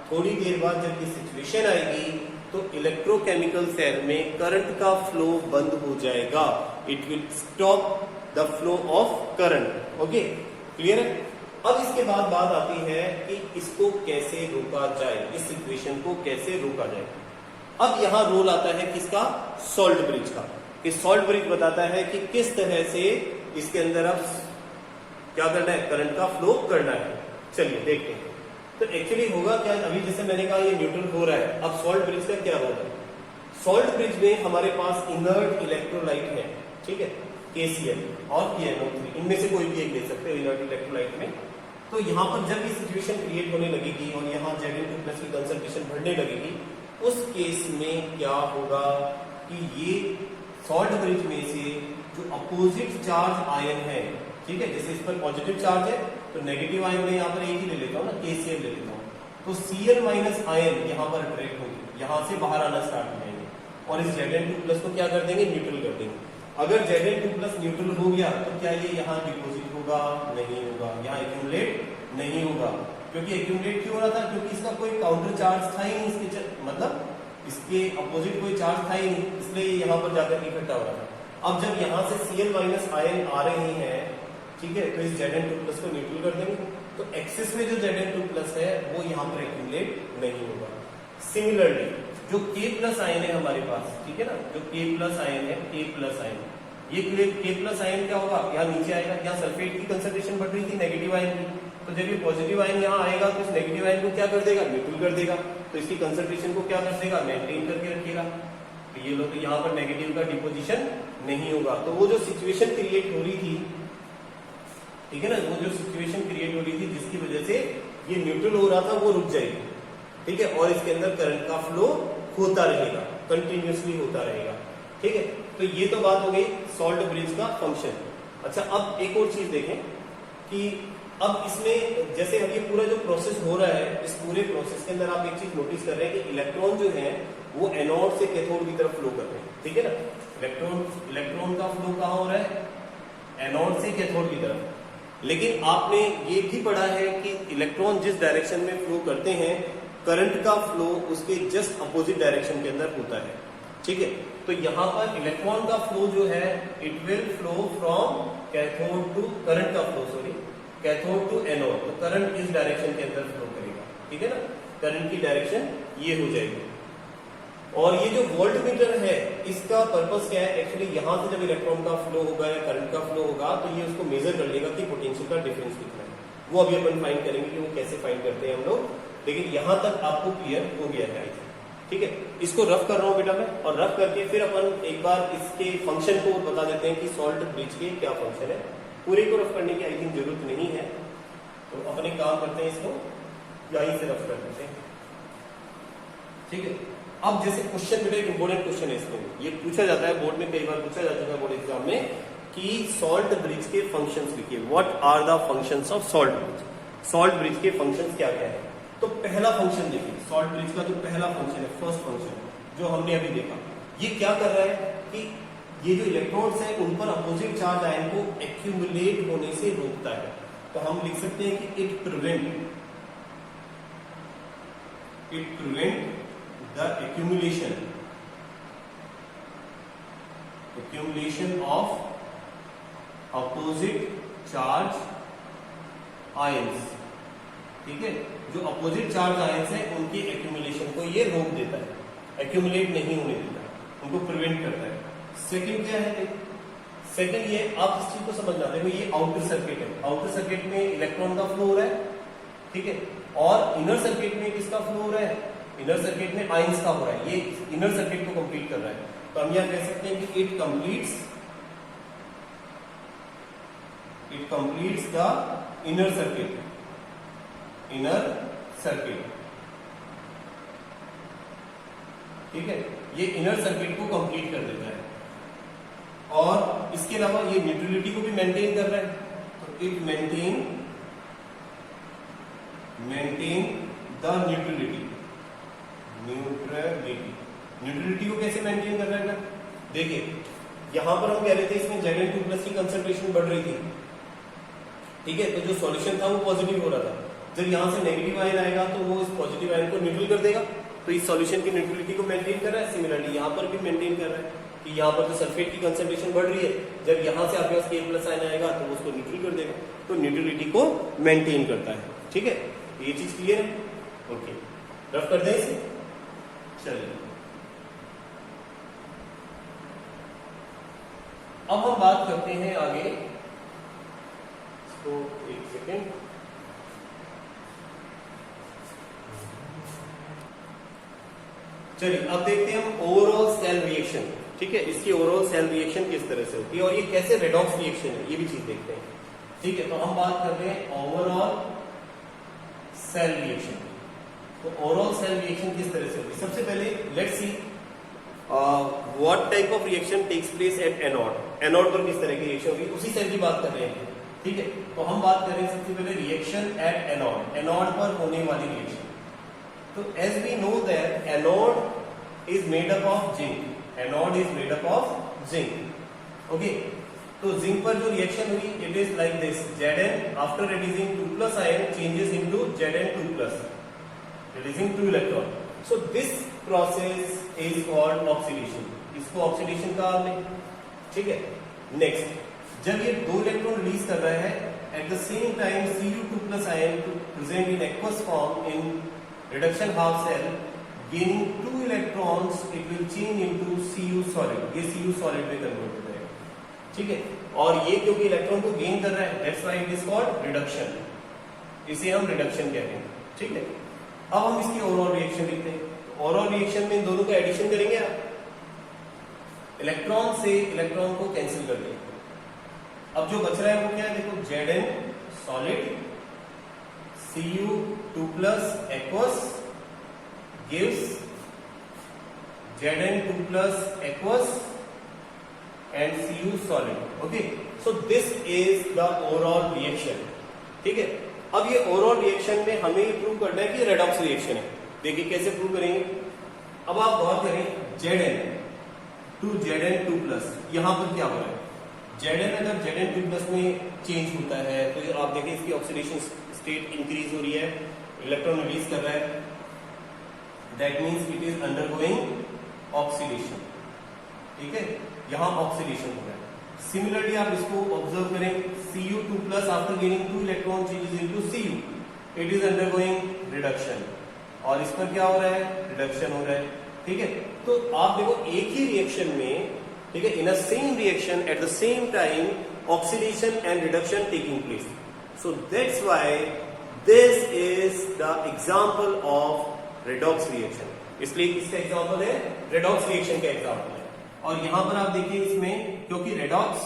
थोड़ी देर बाद जब ये सिचुएशन आएगी तो इलेक्ट्रोकेमिकल सेल में करंट का फ्लो बंद हो जाएगा। It will stop the flow of current. Okay, clear है। अब इसके बाद बात आती है कि इसको कैसे रोका जाए, इस सिचुएशन को कैसे रोका जाए। अब यहां रोल आता है किसका, सॉल्ट ब्रिज का। कि सॉल्ट ब्रिज बताता है कि किस तरह से इसके अंदर अब क्या करना है, करंट का फ्लो करना है। चलिए देखते हैं। तो एक्चुअली होगा क्या, अभी जैसे मैंने कहा ये न्यूट्रल हो रहा है, अब सॉल्ट ब्रिज का क्या रोल है। सॉल्ट ब्रिज में हमारे पास इनर्ट इलेक्ट्रोलाइट है, ठीक है, KCl और KNO3, इनमें से कोई भी एक ले सकते हो इनर्ट इलेक्ट्रोलाइट में। तो यहाँ पर जब ये सिचुएशन क्रिएट होने लगेगी और यहाँ Zn2+ की कंसंट्रेशन बढ़ने लगेगी, उस केस में क्या होगा कि ये सॉल्ट ब्रिज में से जो अपोजिट चार्ज आयन है, ठीक है, जैसे इस पर पॉजिटिव चार्ज है तो नेगेटिव आयन में यहाँ पर एक ही ले लेता हूँ ना, KCl ले लेता हूँ, तो Cl- आयन यहाँ पर अट्रैक्ट होगी, यहाँ से बाहर आना स्टार्ट हो जाएंगे और इस Zn2+ को क्या कर देंगे, न्यूट्रल कर देंगे। अगर Zn2+ न्यूट्रल हो गया तो क्या ये यहाँ डिपोजिट होगा, नहीं होगा, यहाँ एक्यूमुलेट नहीं होगा। क्योंकि एक्यूमुलेट क्यों हो रहा था, क्योंकि इसका कोई काउंटर चार्ज था ही नहीं, इसके मतलब इसके अपोजिट कोई चार्ज था ही नहीं, इसलिए यहाँ पर जाकर इकट्ठा हो रहा था। अब जब यहाँ से Cl- आयन आ रहे हैं, ठीक है, तो इस Zn2+ को न्यूट्रल कर देंगे, तो एक्सिस में जो Zn2+ है वो यहाँ पर एक्यूमुलेट नहीं होगा। सिमिलरली जो K+ आयन है हमारे पास, ठीक है ना, जो K+ आयन है, K+ आयन, ये K+ आयन क्या होगा, यहाँ नीचे आएगा, यहाँ सल्फेट की कंसंट्रेशन बढ़ रही थी नेगेटिव आयन की, तो जब ये पॉजिटिव आयन यहाँ आएगा तो इस नेगेटिव आयन को क्या कर देगा, न्यूट्रल कर देगा, तो इसकी कंसंट्रेशन को क्या कर देगा, मेंटेन करके रखेगा। तो ये लो, तो यहाँ पर नेगेटिव का डिपोजिशन नहीं होगा। तो वो जो सिचुएशन क्रिएट हो रही थी, ठीक है ना, वो जो सिचुएशन क्रिएट हो रही थी जिसकी वजह से ये न्यूट्रल हो रहा था वो रुक जाएगी, ठीक है, और इसके अंदर करंट का फ्लो होता रहेगा, कंटिन्यूसली होता रहेगा। ठीक है, तो ये तो बात हो गई सॉल्ट ब्रिज का फंक्शन। अच्छा, अब एक और चीज देखें कि अब इसमें जैसे अब ये पूरा जो प्रोसेस हो रहा है, इस पूरे प्रोसेस के अंदर आप एक चीज नोटिस कर रहे हैं कि इलेक्ट्रॉन जो है वो एनोड से कैथोड की तरफ फ्लो कर रहे हैं, ठीक है ना। इलेक्ट्रॉन का फ्लो कहाँ हो रहा है, एनोड से कैथोड की तरफ। लेकिन आपने ये भी पढ़ा है कि इलेक्ट्रॉन जिस डायरेक्शन में फ्लो करते हैं, करंट का फ्लो उसके जस्ट अपोजिट डायरेक्शन के अंदर होता है, ठीक है। तो यहाँ पर इलेक्ट्रॉन का फ्लो जो है, it will flow from cathode to, current का flow sorry, cathode to anode, तो करंट इस डायरेक्शन के अंदर फ्लो करेगा, ठीक है ना, करंट की डायरेक्शन ये हो जाएगी। और ये जो वोल्ट मीटर है, इसका पर्पस क्या है, एक्चुअली यहाँ से जब इलेक्ट्रॉन का फ्लो होगा या करंट का फ्लो होगा तो ये उसको मेजर कर लेगा कि पोटेंशियल का डिफरेंस कितना है। वो अभी अपन फाइंड करेंगे कि वो कैसे फाइंड करते हैं हम लोग, लेकिन यहाँ तक आपको क्लियर हो गया है, ठीक है। इसको रफ कर रहा हूँ बेटा मैं, और रफ करके फिर अपन एक बार इसके फंक्शन को बता देते हैं कि सॉल्ट ब्रिज के क्या फंक्शन है। पूरे को रफ करने की आई थिंक जरूरत नहीं है, तो अपन एक काम करते हैं, इसको यहीं से रफ कर देते हैं, ठीक है। अब जैसे क्वेश्चन बेटा एक इंपॉर्टेंट क्वेश्चन है इसमें, ये पूछा जाता है बोर्ड में, कई बार पूछा जा चुका है बोर्ड एग्जाम में कि सॉल्ट ब्रिज के फंक्शंस लिखिए, what are the functions of salt bridge. Salt bridge के फंक्शंस क्या क्या है? तो पहला फंक्शन देखिए, सॉल्ट ब्रिज का जो पहला फंक्शन है, फर्स्ट फंक्शन जो हमने अभी देखा, ये क्या कर रहा है कि ये जो इलेक्ट्रॉन्स है उन पर अपोजिट चार्ज आयन को एक्यूमुलेट होने से रोकता है। तो हम लिख सकते हैं कि it prevent the accumulation of opposite charge ions, ठीक है, जो अपोजिट चार्ज आयंस है उनकी एक्यूमुलेशन को ये रोक देता है, एक्यूमुलेट नहीं होने देता, उनको प्रिवेंट करता है। सेकंड क्या है? सेकंड ये, आप इस चीज को समझना, देखो ये आउटर सर्किट है, आउटर सर्किट में इलेक्ट्रॉन का फ्लो हो रहा है, ठीक है, और इनर सर्किट में किसका फ्लो हो रहा है? इनर सर्किट में आयंस का हो रहा है, ये इनर सर्किट को कंप्लीट कर रहा है। तो हम यहां कह सकते हैं कि it completes the inner circuit, ठीक है, ये इनर सर्किट को कंप्लीट कर देता है। और इसके अलावा ये न्यूट्रलिटी को भी मेंटेन कर रहा है, तो इट मेंटेन द न्यूट्रलिटी को कैसे मेंटेन कर रहा है? देखिए यहां पर हम कह रहे थे इसमें Zn2+ की कंसंट्रेशन बढ़ रही थी, ठीक है, तो जो सॉल्यूशन था वो पॉजिटिव हो रहा था। जब यहां से नेगेटिव आयन आएगा तो वो इस पॉजिटिव आयन को न्यूट्रल कर देगा, तो इस सॉल्यूशन की न्यूट्रलिटी को मेंटेन कर रहा है। सिमिलरली यहां पर भी मेंटेन कर रहा है कि यहां पर जो सल्फेट की कंसंट्रेशन बढ़ रही है, जब यहां से आपके पास K+ आयन आएगा तो उसको न्यूट्रल कर देगा, तो न्यूट्रलिटी को मेंटेन करता है, ठीक है। ये चीज क्लियर है? ओके, रफ कर दें इसे, चलिए अब हम बात करते हैं आगे, तो एक सेकेंड, चलिए अब देखते हैं हम ओवरऑल सेल रिएक्शन, ठीक है, इसकी ओवरऑल सेल रिएक्शन किस तरह से होती है और ये कैसे रेडॉक्स रिएक्शन है, ये भी चीज देखते हैं, ठीक है। तो हम बात करते हैं ओवरऑल सेल रिएक्शन। तो ओवरऑल सेल रिएक्शन किस तरह से होती है? सबसे पहले let's see what type of reaction takes place at anode. Anode पर किस तरह की रिएक्शन होगी, उसी सेल की बात कर रहे हैं, ठीक है। तो हम बात करें सबसे पहले रिएक्शन एट एनोड, एनोड पर होने वाली रिएक्शन। तो as we know that anode is made up of zinc, anode is made up of zinc, okay. तो जिंक पर जो रिएक्शन हुई, it is like this, Zn after reducing 2+ ion changes into Zn2+, releasing 2 electron. So this process is called oxidation, इसको oxidation कहा हमने, ठीक है। Next, जब ये 2 इलेक्ट्रॉन रिलीज कर रहा है, at the same time Cu2+ ion present in aqueous form in reduction half cell, gaining 2 electrons, it will change into Cu solid, ये Cu सॉलिड में कन्वर्ट हो जाएगा, ठीक है। और ये क्योंकि इलेक्ट्रॉन को गेन कर रहा है, that's why it is called reduction, इसे हम रिडक्शन कहते हैं, ठीक है। अब हम इसकी ओवरऑल रिएक्शन लिखते हैं। ओवरऑल रिएक्शन में इन दोनों का एडिशन करेंगे आप, इलेक्ट्रॉन से इलेक्ट्रॉन को कैंसिल कर देंगे। अब जो बच रहा है वो क्या है, देखो Zn solid, Cu2+ aqueous gives Zn2+ aqueous and Cu solid, okay, so this is the overall reaction, ठीक है। अब ये ओवरऑल रिएक्शन में हमें ये प्रूव करना है कि रेडॉक्स रिएक्शन है। देखिए कैसे प्रूव करेंगे। अब आप गौर करें, Zn2+ यहां पर क्या हो रहा है, Zn अगर Zn2+ में चेंज होता है तो आप देखिए इसकी ऑक्सीडेशन स्टेट इंक्रीज हो रही है, इलेक्ट्रॉन रिलीज कर रहा है, that means it is undergoing oxidation, ठीक है, यहां ऑक्सीडेशन हो रहा है। सिमिलरली आप इसको ऑब्जर्व करें, Cu2+ after gaining 2 electron changes into Cu, it is undergoing reduction, और इस पर क्या हो रहा है, रिडक्शन हो रहा है, ठीक है। तो आप देखो एक ही रिएक्शन में, ठीक है, in a same reaction at the same time oxidation and reduction taking place, so that's why this is the example of redox reaction. इसलिए इसका एग्जांपल है, रेडॉक्स रिएक्शन का एग्जांपल है। और यहां पर आप देखिए इसमें, क्योंकि रेडॉक्स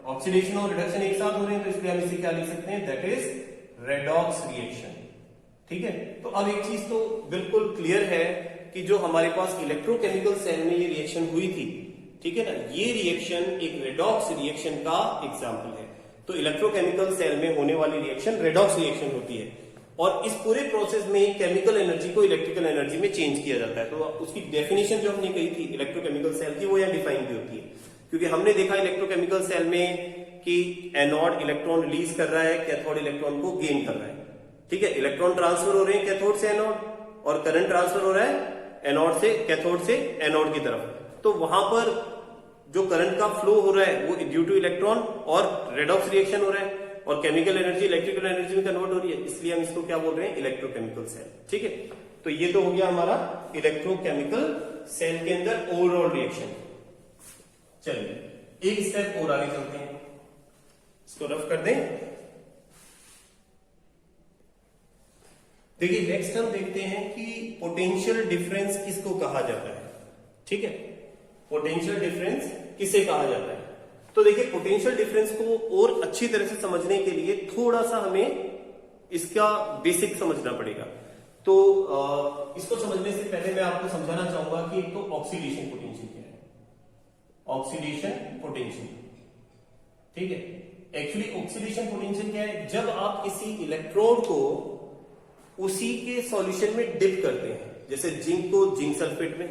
ऑक्सीडेशन और रिडक्शन एक साथ हो रहे हैं, तो इसलिए हम इसे क्या लिख सकते हैं, दैट इज रेडॉक्स रिएक्शन, ठीक है। तो अब एक चीज तो बिल्कुल क्लियर है कि जो हमारे पास इलेक्ट्रोकेमिकल सेल में ये रिएक्शन हुई थी, ठीक है ना, ये रिएक्शन एक रेडॉक्स रिएक्शन का एग्जाम्पल है। तो इलेक्ट्रोकेमिकल सेल में होने वाली रिएक्शन रेडॉक्स रिएक्शन होती है और इस पूरे प्रोसेस में केमिकल एनर्जी को इलेक्ट्रिकल एनर्जी में चेंज किया जाता है। तो उसकी डेफिनेशन जो हमने कही थी इलेक्ट्रोकेमिकल सेल की, वो यहाँ डिफाइन भी होती है, क्योंकि हमने देखा इलेक्ट्रोकेमिकल सेल में कि एनोड इलेक्ट्रॉन रिलीज कर रहा है, कैथोड इलेक्ट्रॉन को गेन कर रहा है, ठीक है, इलेक्ट्रॉन ट्रांसफर हो रहे हैं कैथोड से एनोड और करंट ट्रांसफर हो रहा है एनोड से कैथोड से एनोड की तरफ। तो वहां पर जो करंट का फ्लो हो रहा है वो ड्यू टू इलेक्ट्रॉन और रेडॉक्स रिएक्शन हो रहा है और केमिकल एनर्जी इलेक्ट्रिकल एनर्जी में कन्वर्ट हो रही है, इसलिए हम इसको क्या बोल रहे हैं, इलेक्ट्रोकेमिकल सेल। ठीक है, तो ये तो हो गया हमारा इलेक्ट्रोकेमिकल सेल के अंदर ओवरऑल रिएक्शन। चलिए एक स्टेप और आगे चलते हैं, इसको रफ कर दें। देखिए नेक्स्ट हम देखते हैं कि पोटेंशियल डिफरेंस किसको कहा जाता है। ठीक है, पोटेंशियल डिफरेंस किसे कहा जाता है। तो देखिए पोटेंशियल डिफरेंस को और अच्छी तरह से समझने के लिए थोड़ा सा हमें इसका बेसिक समझना पड़ेगा। तो इसको समझने से पहले मैं आपको समझाना चाहूंगा कि एक तो ऑक्सीडेशन पोटेंशियल क्या है। ऑक्सीडेशन पोटेंशियल, ठीक है, एक्चुअली ऑक्सीडेशन पोटेंशियल क्या है, जब आप किसी इलेक्ट्रोड को उसी के सॉल्यूशन में डिप करते हैं, जैसे जिंक को जिंक सल्फेट में,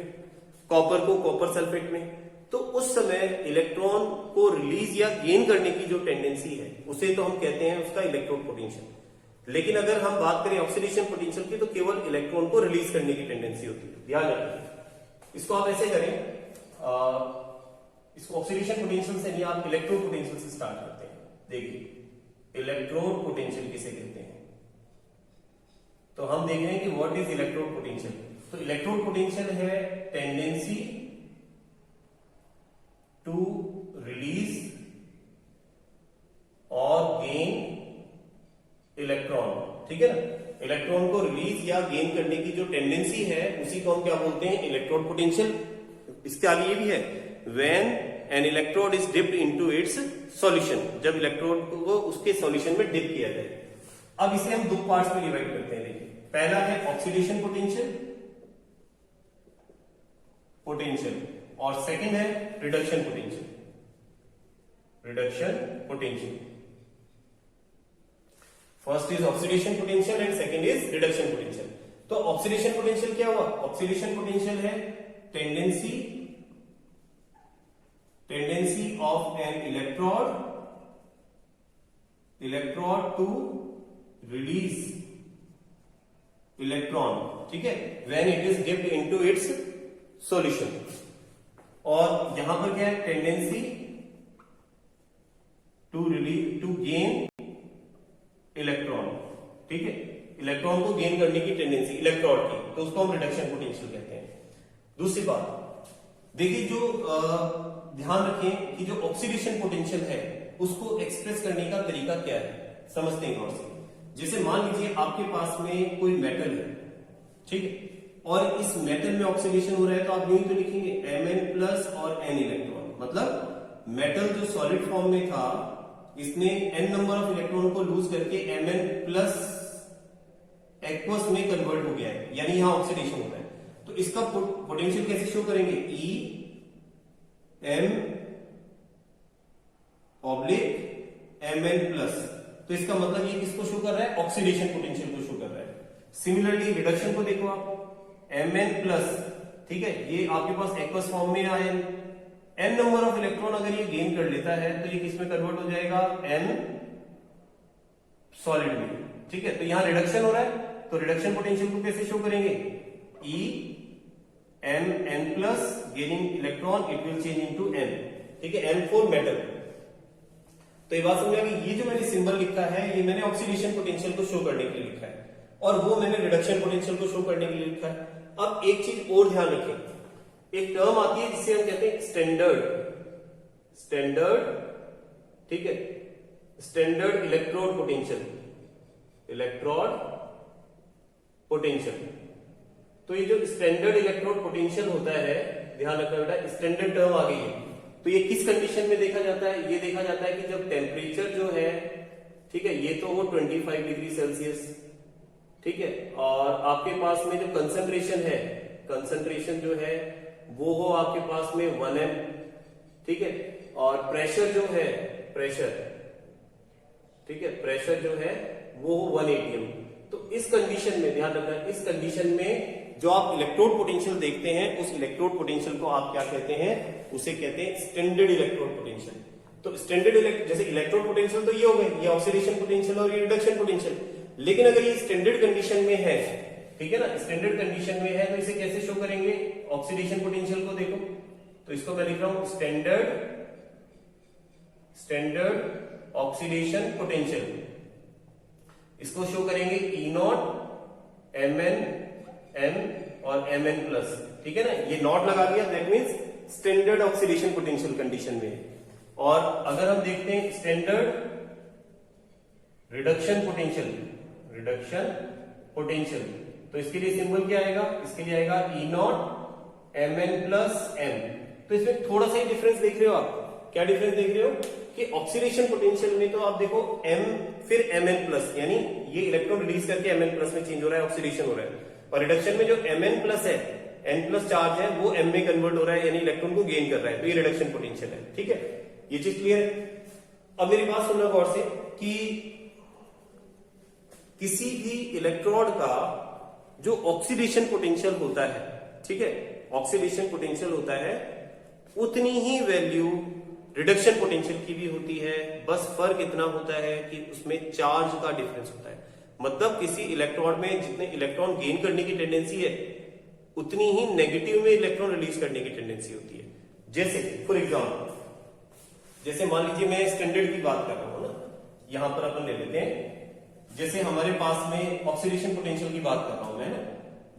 कॉपर को कॉपर सल्फेट में, तो उस समय इलेक्ट्रॉन को रिलीज या गेन करने की जो टेंडेंसी है उसे तो हम कहते हैं उसका इलेक्ट्रोड पोटेंशियल। लेकिन अगर हम बात करें ऑक्सीडेशन पोटेंशियल की तो केवल इलेक्ट्रॉन को रिलीज करने की टेंडेंसी होती है। ध्यान रखिए, इसको आप ऐसे करें, इसको ऑक्सीडेशन पोटेंशियल से नहीं, आप इलेक्ट्रोड पोटेंशियल से स्टार्ट करते हैं। देखिए इलेक्ट्रोड पोटेंशियल किसे कहते हैं, तो हम देख रहे हैं कि व्हाट इज इलेक्ट्रोड पोटेंशियल। तो इलेक्ट्रोड पोटेंशियल है टेंडेंसी टू रिलीज और गेन इलेक्ट्रॉन। ठीक है ना, इलेक्ट्रॉन को रिलीज या गेन करने की जो टेंडेंसी है उसी को हम क्या बोलते हैं, इलेक्ट्रोड पोटेंशियल। इसके आगे ये भी है, when an electrode is dipped into its solution, जब इलेक्ट्रोड को उसके सॉल्यूशन में डिप किया जाए। अब इसे हम दो पार्ट्स में डिवाइड करते हैं। देखिए पहला है ऑक्सीडेशन पोटेंशियल और सेकंड है reduction potential. First is oxidation potential and second is reduction potential. तो ऑक्सीडेशन पोटेंशियल क्या हुआ, ऑक्सीडेशन पोटेंशियल है tendency of an electrode to release electron, ठीक है, when it is dipped into its solution. और यहां पर क्या है, टेंडेंसी टू गेन इलेक्ट्रॉन। ठीक है, इलेक्ट्रॉन को गेन करने की टेंडेंसी इलेक्ट्रोड की, तो उसको हम रिडक्शन पोटेंशियल कहते हैं। दूसरी बात देखिए, जो ध्यान रखें कि जो ऑक्सीडेशन पोटेंशियल है उसको एक्सप्रेस करने का तरीका क्या है, समझते हैं गौर से। जैसे मान लीजिए आपके पास में कोई मेटल है, ठीक है, और इस मेटल में ऑक्सीडेशन हो रहा है, तो आप यूं ही तो लिखेंगे Mn+ और n इलेक्ट्रॉन। मतलब मेटल जो सॉलिड फॉर्म में था इसने n नंबर ऑफ इलेक्ट्रॉन को लूज करके Mn+ एक्वस में कन्वर्ट हो गया है, यानी यहां ऑक्सीडेशन हो रहा है। तो इसका पोटेंशियल कैसे शो करेंगे, Em/Mn+। तो इसका मतलब ये किसको शो कर रहा है, ऑक्सीडेशन पोटेंशियल को शो कर रहा है। सिमिलरली रिडक्शन को देखो आप, Mn+, ठीक है, ये आपके पास एक्वस फॉर्म में आए, n नंबर ऑफ इलेक्ट्रॉन अगर ये गेन कर लेता है तो ये किसमें कन्वर्ट हो जाएगा, n सॉलिड में। ठीक है, तो यहां रिडक्शन हो रहा है, तो रिडक्शन पोटेंशियल को कैसे शो करेंगे, Mn+ gaining electron, it will change into n। ठीक है, n फॉर मेटल। तो ये बात समझ आ गई, ये जो मैंने सिंबल लिखा है ये मैंने ऑक्सीडेशन पोटेंशियल को शो करने के लिए लिखा है और वो मैंने रिडक्शन पोटेंशियल को शो करने के लिए लिखा है। अब एक चीज और ध्यान रखें, एक टर्म आती है जिसे हम कहते हैं स्टैंडर्ड, ठीक है, स्टैंडर्ड इलेक्ट्रोड पोटेंशियल। तो ये जो स्टैंडर्ड इलेक्ट्रोड पोटेंशियल होता है, ध्यान रखना बेटा, स्टैंडर्ड टर्म आ गई है। तो ये किस कंडीशन में देखा जाता है, ये देखा जाता है कि जब टेम्परेचर जो है, ठीक है, ये तो वो 25 डिग्री सेल्सियस, ठीक है, और आपके पास में जो कंसंट्रेशन है कंसंट्रेशन जो है वो हो आपके पास में 1m, ठीक है, और प्रेशर जो है ठीक है, प्रेशर जो है वो हो 1 atm। तो इस कंडीशन में ध्यान रखना, इस कंडीशन में जो आप इलेक्ट्रोड पोटेंशियल देखते हैं उस इलेक्ट्रोड पोटेंशियल को आप क्या कहते हैं, उसे कहते हैं स्टैंडर्ड इलेक्ट्रोड पोटेंशियल। तो स्टैंडर्ड जैसे इलेक्ट्रोड पोटेंशियल तो ये हो गए, ये ऑक्सीडेशन पोटेंशियल और ये रिडक्शन पोटेंशियल। लेकिन अगर ये स्टैंडर्ड कंडीशन में है, ठीक है ना, स्टैंडर्ड कंडीशन में है, तो इसे कैसे शो करेंगे, ऑक्सीडेशन पोटेंशियल को देखो, तो इसको मैं लिख रहा हूं स्टैंडर्ड ऑक्सीडेशन पोटेंशियल। इसको शो करेंगे E नॉट Mn M और Mn प्लस, ठीक है ना, ये नॉट लगा दिया, that means standard oxidation potential condition में। और अगर हम देखते हैं स्टैंडर्ड रिडक्शन पोटेंशियल, तो इसके लिए सिंबल क्या आएगा, इसके लिए आएगा E not Mn plus M। तो इसमें थोड़ा सा ही डिफरेंस देख रहे हो आप, क्या डिफरेंस देख रहे हो कि ऑक्सीडेशन पोटेंशियल में तो आप देखो M फिर Mn प्लस, यानी ये इलेक्ट्रॉन रिलीज करके Mn प्लस में चेंज हो रहा है, ऑक्सीडेशन हो रहा है, और रिडक्शन में जो Mn प्लस है, N प्लस चार्ज है, वो M में कन्वर्ट हो रहा है, यानी इलेक्ट्रॉन को गेन कर रहा है, तो ये रिडक्शन पोटेंशियल है, ठीक है, ये चीज क्लियर है। अब मेरी बात सुनना गौर से कि किसी भी इलेक्ट्रोड का जो ऑक्सीडेशन पोटेंशियल होता है, ठीक है, ऑक्सीडेशन पोटेंशियल होता है, उतनी ही वैल्यू रिडक्शन पोटेंशियल की भी होती है, बस फर्क इतना होता है कि उसमें चार्ज का डिफरेंस होता है। मतलब किसी इलेक्ट्रोड में जितने इलेक्ट्रॉन गेन करने की टेंडेंसी है उतनी ही नेगेटिव में इलेक्ट्रॉन रिलीज करने की टेंडेंसी होती है। जैसे फॉर एग्जाम्पल, जैसे मान लीजिए मैं स्टैंडर्ड की बात कर रहा हूं ना, यहां पर अपन ले लेते हैं, जैसे हमारे पास में ऑक्सीडेशन पोटेंशियल की बात कर रहा हूं मैं ना,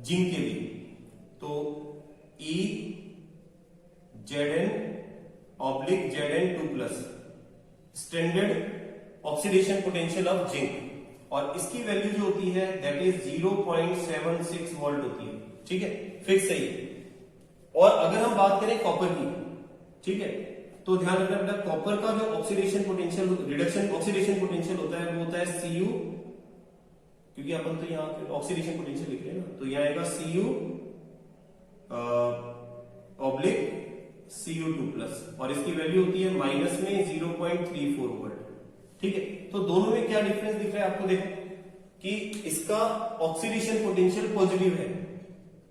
जिंक के लिए, तो E Zn/Zn2+, standard oxidation potential of zinc, और इसकी वैल्यू जो होती है दैट इज 0.76 वोल्ट होती है, ठीक है, फिक्स है ये। और अगर हम बात करें कॉपर की, ठीक है, तो ध्यान रखना बेटा, कॉपर का जो oxidation potential reduction oxidation potential होता है वो होता है Cu, क्योंकि अपन तो यहाँ ऑक्सीडेशन पोटेंशियल लिख रहे हैं ना, तो यहाँ आएगा Cu/Cu2+, और इसकी वैल्यू होती है माइनस में 0.34 वोल्ट, ठीक है। तो दोनों में क्या डिफरेंस दिख रहा है आपको, देखो कि इसका ऑक्सीडेशन पोटेंशियल पॉजिटिव है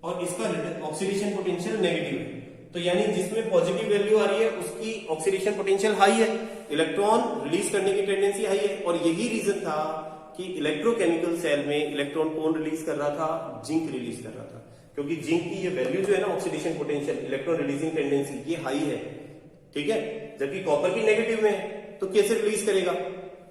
और इसका ऑक्सीडेशन पोटेंशियल नेगेटिव है, तो यानी जिसमें पॉजिटिव वैल्यू आ रही है उसकी ऑक्सीडेशन पोटेंशियल हाई है, इलेक्ट्रॉन रिलीज करने की टेंडेंसी हाई है। और यही रीजन था कि इलेक्ट्रोकेमिकल सेल में इलेक्ट्रॉन कौन रिलीज कर रहा था, जिंक रिलीज कर रहा था, क्योंकि जिंक की ये वैल्यू जो है ना, oxidation potential electron releasing tendency, ये हाई है, ठीक है, जबकि कॉपर की नेगेटिव में है, तो कैसे रिलीज करेगा।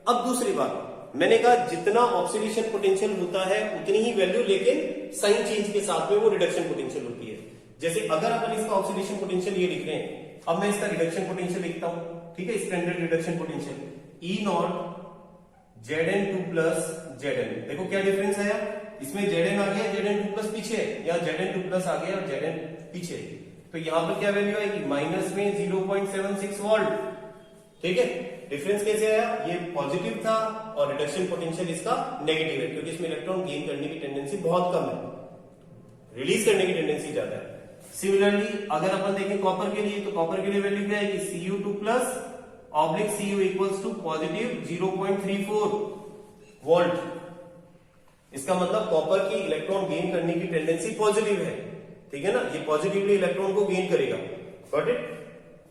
अब दूसरी बात, मैंने कहा जितना ऑक्सीडेशन पोटेंशियल होता है उतनी ही वैल्यू, लेकिन साइन चेंज के साथ में वो रिडक्शन पोटेंशियल होती है। जैसे अगर अपन इसका ऑक्सीडेशन पोटेंशियल ये लिख रहे हैं, अब मैं इसका रिडक्शन पोटेंशियल लिखता हूं, ठीक है, standard reduction potential E not Zn2+ Zn, देखो क्या डिफरेंस आया, इसमें Zn आ गया, Zn2+ पीछे, या Zn2+ आ गया और Zn पीछे, तो यहां पर क्या वैल्यू आएगी, माइनस में 0.76 वोल्ट, ठीक है। डिफरेंस कैसे आया, ये पॉजिटिव था और रिडक्शन पोटेंशियल इसका नेगेटिव है, क्योंकि इसमें इलेक्ट्रॉन गेन करने की टेंडेंसी बहुत कम है, रिलीज करने की टेंडेंसी ज्यादा है। सिमिलरली अगर अपन देखें कॉपर के लिए, तो कॉपर के लिए वैल्यू क्या आएगी, Cu2+/Cu equals to positive 0.34 volt. इसका मतलब कॉपर की इलेक्ट्रॉन गेन करने की टेंडेंसी पॉजिटिव है, ठीक है ना, ये पॉजिटिवली इलेक्ट्रॉन को गेन करेगा, गॉट इट।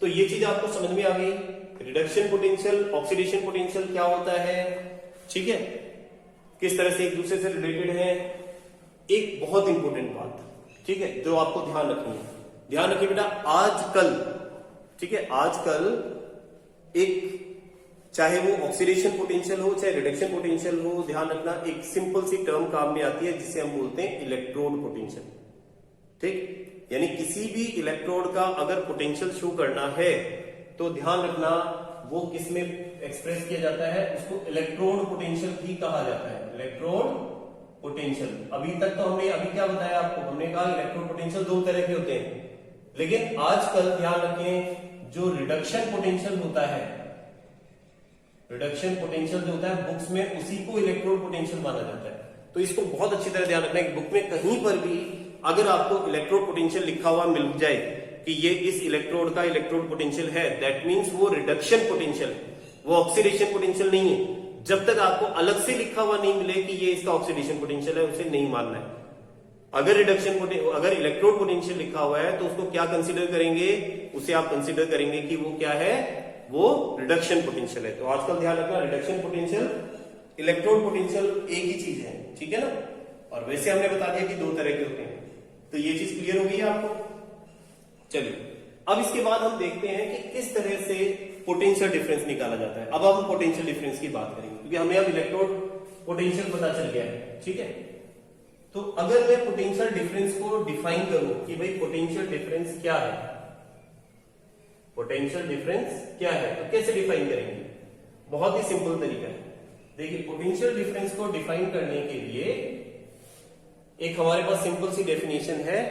तो ये चीज आपको समझ में आ गई, रिडक्शन पोटेंशियल ऑक्सीडेशन पोटेंशियल क्या होता है, ठीक है, किस तरह से एक दूसरे से रिलेटेड है। एक बहुत इंपॉर्टेंट बात, ठीक है, जो आपको ध्यान रखनी है, ध्यान रखिए बेटा, आजकल, ठीक है, आजकल एक चाहे वो ऑक्सीडेशन पोटेंशियल हो चाहे रिडक्शन पोटेंशियल हो, ध्यान रखना एक सिंपल सी टर्म काम में आती है जिसे हम बोलते हैं इलेक्ट्रोड पोटेंशियल, ठीक, यानी किसी भी इलेक्ट्रोड का अगर पोटेंशियल शो करना है तो ध्यान रखना वो किस में एक्सप्रेस किया जाता है, उसको इलेक्ट्रोड पोटेंशियल भी कहा जाता है, इलेक्ट्रोड पोटेंशियल। अभी तक तो हमने अभी क्या बताया आपको, हमने कहा इलेक्ट्रोड पोटेंशियल दो तरह के होते हैं, लेकिन आजकल ध्यान रखें जो रिडक्शन पोटेंशियल होता है, रिडक्शन पोटेंशियल जो होता है बुक्स में, उसी को इलेक्ट्रोड पोटेंशियल माना जाता है। तो इसको बहुत अच्छी तरह ध्यान रखना है कि बुक में कहीं पर भी अगर आपको इलेक्ट्रोड पोटेंशियल लिखा हुआ मिल जाए कि ये इस इलेक्ट्रोड का इलेक्ट्रोड पोटेंशियल है, दैट मीन्स वो रिडक्शन पोटेंशियल है, वो ऑक्सीडेशन पोटेंशियल नहीं है। जब तक आपको अलग से लिखा हुआ नहीं मिले कि ये इसका ऑक्सीडेशन पोटेंशियल है, उसे नहीं मानना है। अगर अगर इलेक्ट्रोड पोटेंशियल लिखा हुआ है तो उसको क्या कंसीडर करेंगे, उसे आप कंसीडर करेंगे कि वो क्या है, वो रिडक्शन पोटेंशियल है। तो आजकल ध्यान रखना, रिडक्शन पोटेंशियल इलेक्ट्रोड पोटेंशियल एक ही चीज है, ठीक है ना। और वैसे हमने बता दिया कि दो तरह के होते हैं, तो ये चीज क्लियर हो गई है आपको। चलिए अब इसके बाद हम देखते हैं कि किस तरह से पोटेंशियल डिफरेंस निकाला जाता है। अब हम पोटेंशियल डिफरेंस की बात करेंगे क्योंकि हमें अब इलेक्ट्रोड पोटेंशियल पता चल गया है, ठीक है। तो अगर मैं पोटेंशियल डिफरेंस को डिफाइन करूं कि भाई पोटेंशियल डिफरेंस क्या है, पोटेंशियल डिफरेंस क्या है, तो कैसे डिफाइन करेंगे? बहुत ही सिंपल तरीका है। देखिए पोटेंशियल डिफरेंस को डिफाइन करने के लिए एक हमारे पास सिंपल सी डेफिनेशन है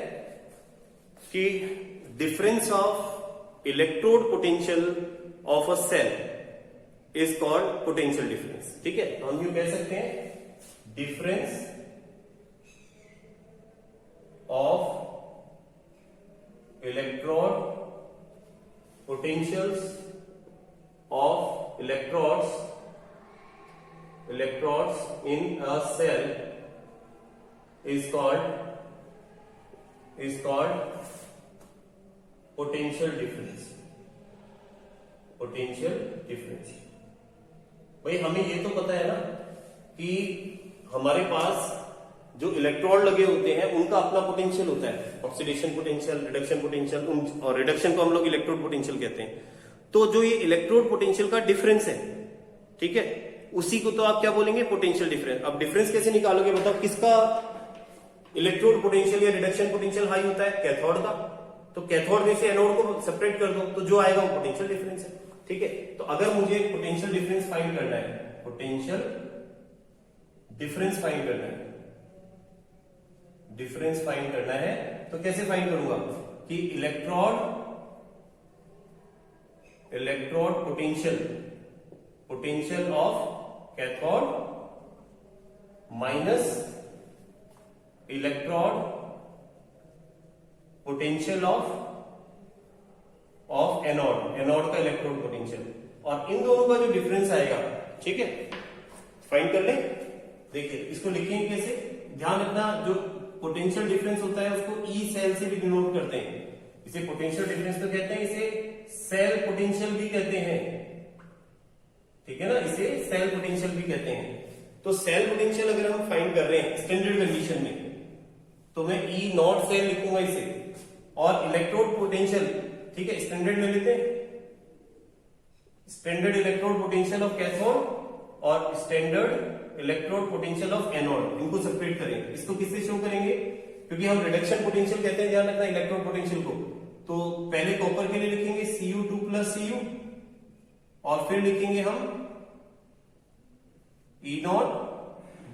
कि difference of electrode potential of a cell is called potential difference, ठीक है। तो हम यूं कह सकते हैं difference of electrode potentials of electrodes in a cell is called potential difference। potential difference भाई हमें ये तो पता है ना कि हमारे पास जो इलेक्ट्रोड लगे होते हैं उनका अपना पोटेंशियल होता है, ऑक्सीडेशन पोटेंशियल, रिडक्शन पोटेंशियल, और रिडक्शन को हम लोग इलेक्ट्रोड पोटेंशियल कहते हैं। तो जो ये इलेक्ट्रोड पोटेंशियल का डिफरेंस है, ठीक है, उसी को तो आप क्या बोलेंगे, पोटेंशियल डिफरेंस। अब डिफरेंस कैसे निकालोगे बताओ, किसका इलेक्ट्रोड पोटेंशियल या रिडक्शन पोटेंशियल हाई होता है? कैथोड का। तो कैथोड में से एनोड को सेपरेट कर दो तो जो आएगा वो पोटेंशियल डिफरेंस है, ठीक है। तो अगर मुझे पोटेंशियल डिफरेंस फाइंड करना है, पोटेंशियल डिफरेंस फाइंड करना है, डिफरेंस फाइंड करना है तो कैसे फाइंड करूंगा कि electrode potential of cathode minus electrode potential of anode का इलेक्ट्रोड पोटेंशियल, और इन दोनों का जो डिफरेंस आएगा, ठीक है, फाइंड कर ले। देखिए इसको लिखेंगे कैसे, ध्यान रखना, जो पोटेंशियल डिफरेंस होता है उसको ई सेल से भी डिनोट करते हैं। इसे पोटेंशियल डिफरेंस तो कहते हैं, इसे सेल पोटेंशियल भी कहते हैं, ठीक है ना, इसे सेल पोटेंशियल भी कहते हैं। तो सेल पोटेंशियल अगर हम फाइंड कर रहे हैं स्टैंडर्ड कंडीशन में, तो मैं ई नॉट सेल लिखूंगा इसे, और इलेक्ट्रोड पोटेंशियल, ठीक है, स्टैंडर्ड ले लेते हैं, standard electrode potential of cathode और standard electrode potential of anode, इनको सेपरेट करेंगे। इसको किससे शो करेंगे, क्योंकि हम रिडक्शन पोटेंशियल कहते हैं, ध्यान रखना, इलेक्ट्रोड पोटेंशियल को। तो पहले कॉपर के लिए लिखेंगे Cu2 प्लस Cu, और फिर लिखेंगे हम E0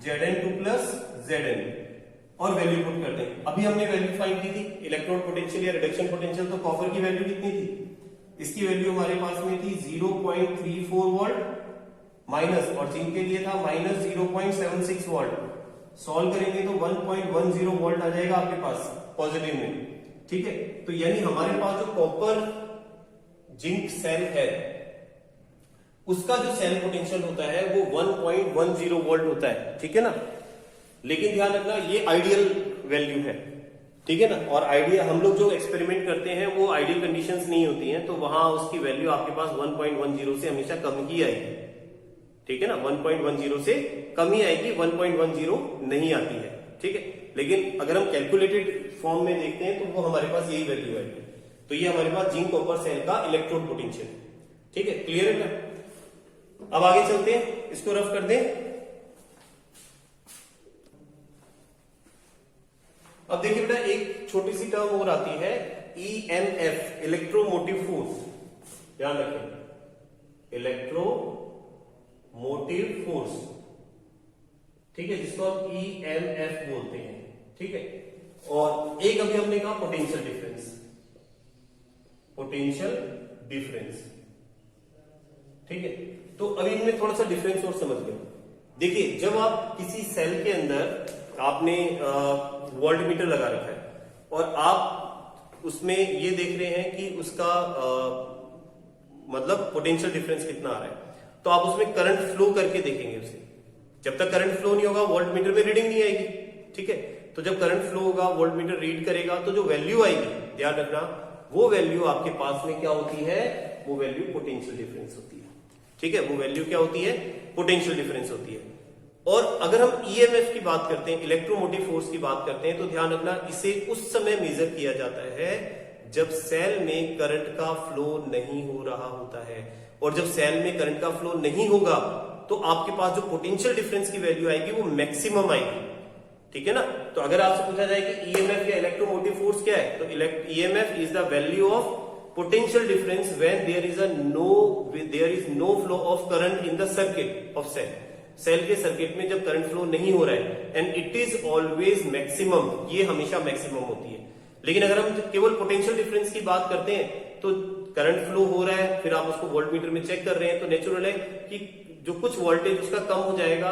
Zn2 प्लस Zn, और वैल्यू पुट कर दें। अभी हमने वैल्यू फाइंड की थी इलेक्ट्रोड पोटेंशियल या रिडक्शन पोटेंशियल, तो कॉपर की वैल्यू कितनी थी, इसकी वैल्यू हमारे पास में थी 0.34 वोल्ट माइनस, और जिंक के लिए था माइनस 0.76 वोल्ट। सॉल्व करेंगे तो 1.10 वोल्ट आ जाएगा आपके पास पॉजिटिव में, ठीक है। तो यानी हमारे पास जो कॉपर जिंक सेल है उसका जो सेल पोटेंशियल होता है वो 1.10 वोल्ट होता है, ठीक है ना। लेकिन ध्यान रखना ये आइडियल वैल्यू है, ठीक है ना, और आइडियल हम लोग जो एक्सपेरिमेंट करते हैं वो आइडियल कंडीशंस नहीं होती हैं, तो वहां उसकी वैल्यू आपके पास 1.10 से हमेशा कम ही आएगी, ठीक है ना, 1.10 से कम ही आएगी, 1.10 नहीं आती है, ठीक है। लेकिन अगर हम कैलकुलेटेड फॉर्म में देखते हैं तो वो हमारे पास यही वैल्यू आएगी। तो ये हमारे पास जिंक कॉपर सेल का इलेक्ट्रोड पोटेंशियल, ठीक है, क्लियर है ना। अब आगे चलते हैं, इसको रफ कर दें। अब देखिए बेटा, एक छोटी सी टर्म और आती है EMF, इलेक्ट्रोमोटिव फोर्स, ध्यान रखें, इलेक्ट्रोमोटिव फोर्स, ठीक है, जिसको हम EMF बोलते हैं, ठीक है। और एक अभी हमने कहा पोटेंशियल डिफरेंस, ठीक है। तो अभी इनमें थोड़ा सा डिफरेंस और समझ गए। देखिए जब आप किसी सेल के अंदर आपने वोल्टमीटर लगा रखा है, और आप उसमें ये देख रहे हैं कि उसका मतलब पोटेंशियल डिफरेंस कितना आ रहा है, तो आप उसमें करंट फ्लो करके देखेंगे उसे। जब तक करंट फ्लो नहीं होगा वोल्ट मीटर में रीडिंग नहीं आएगी, ठीक है। तो जब करंट फ्लो होगा वोल्ट मीटर रीड करेगा तो जो वैल्यू आएगी, ध्यान रखना, वो वैल्यू आपके पास में क्या होती है, वो वैल्यू पोटेंशियल डिफरेंस होती है, ठीक है। वो वैल्यू क्या होती है, पोटेंशियल डिफरेंस होती है। और अगर हम ईएमएफ की बात करते हैं, इलेक्ट्रोमोटिव फोर्स की बात करते हैं, तो ध्यान रखना इसे उस समय मेजर किया जाता है जब सेल में करंट का फ्लो नहीं हो रहा होता है। और जब सेल में करंट का फ्लो नहीं होगा तो आपके पास जो पोटेंशियल डिफरेंस की वैल्यू आएगी वो मैक्सिमम आएगी, ठीक है ना। तो अगर आपसे पूछा जाए कि ईएमएफ या इलेक्ट्रोमोटिव फोर्स क्या है, तो EMF is the value of potential difference when there is no flow of current in the circuit of cell. Cell के सर्किट में जब करंट फ्लो नहीं हो रहा है, and it is always maximum, ये हमेशा मैक्सिमम होती है। लेकिन अगर हम केवल पोटेंशियल डिफरेंस की बात करते हैं तो करंट फ्लो हो रहा है, फिर आप उसको वोल्ट मीटर में चेक कर रहे हैं, तो नेचुरल है कि जो कुछ वोल्टेज उसका कम हो जाएगा,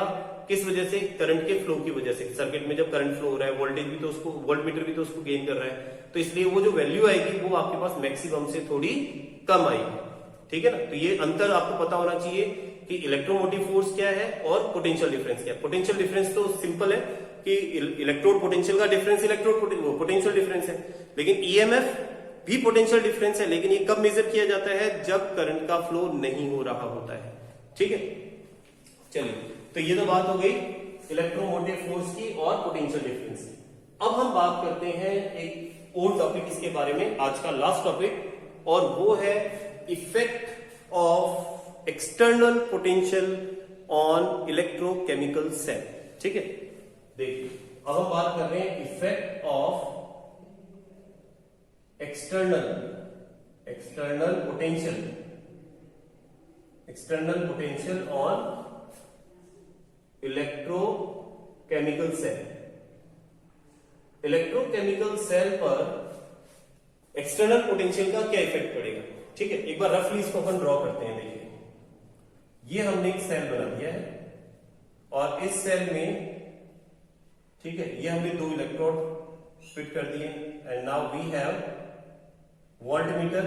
किस वजह से, करंट के फ्लो की वजह से। सर्किट में जब करंट फ्लो हो रहा है, वोल्टेज भी तो उसको, वोल्ट मीटर भी तो उसको गेन कर रहा है, तो इसलिए वो जो वैल्यू आएगी वो आपके पास मैक्सिमम से थोड़ी कम आएगी, ठीक है ना। तो ये अंतर आपको पता होना चाहिए कि इलेक्ट्रोमोटिव फोर्स क्या है और पोटेंशियल डिफरेंस क्या है। पोटेंशियल डिफरेंस तो सिंपल है कि इलेक्ट्रोड पोटेंशियल का डिफरेंस इलेक्ट्रोड पोटेंशियल डिफरेंस है, लेकिन ईएमएफ भी पोटेंशियल डिफरेंस है, लेकिन ये कब मेजर किया जाता है, जब करंट का फ्लो नहीं हो रहा होता है, ठीक है। चलिए, तो ये तो बात हो गई इलेक्ट्रोमोटिव फोर्स की और पोटेंशियल डिफरेंस की। अब हम बात करते हैं एक और टॉपिक इसके बारे में, आज का लास्ट टॉपिक, और वो है effect of external potential on electrochemical cell, ठीक है। देखिए, अब हम बात कर रहे हैं effect of external potential on electrochemical cell. Electrochemical cell पर एक्सटर्नल पोटेंशियल का क्या इफेक्ट पड़ेगा, ठीक है। एक बार रफली इसको अपन ड्रॉ करते हैं। देखिए, ये हमने एक सेल बना दिया है और इस सेल में, ठीक है, ये हमने 2 इलेक्ट्रोड फिट कर दिए, and now we have voltmeter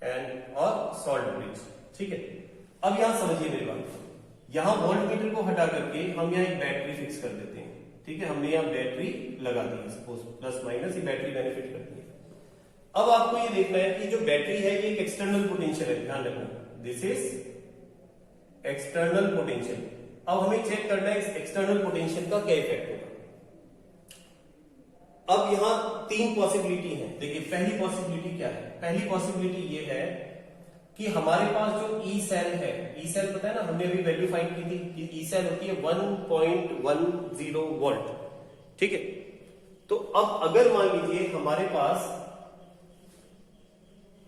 and और सॉल्ट ब्रिज, ठीक है। अब यहां समझिए मेरी बात, यहां वोल्टमीटर को हटा करके हम यहां एक बैटरी फिक्स कर देते हैं, ठीक है। हमने यहां बैटरी लगा दी है, सपोज प्लस माइनस, ये बैटरी मैंने फिट कर दी है। अब आपको ये देखना है कि जो बैटरी है ये एक एक्सटर्नल पोटेंशियल है, ध्यान रखना, दिस इज एक्सटर्नल पोटेंशियल। अब हमें चेक करना है इस एक्सटर्नल पोटेंशियल का क्या इफेक्ट होगा। अब यहां 3 पॉसिबिलिटी है। देखिए, पहली पॉसिबिलिटी क्या है, पहली पॉसिबिलिटी ये है कि हमारे पास जो ई सेल है, ई सेल पता है ना, हमने अभी वैल्यू फाइंड की थी कि ई सेल होती है 1.10 वोल्ट, ठीक है। तो अब अगर मान लीजिए हमारे पास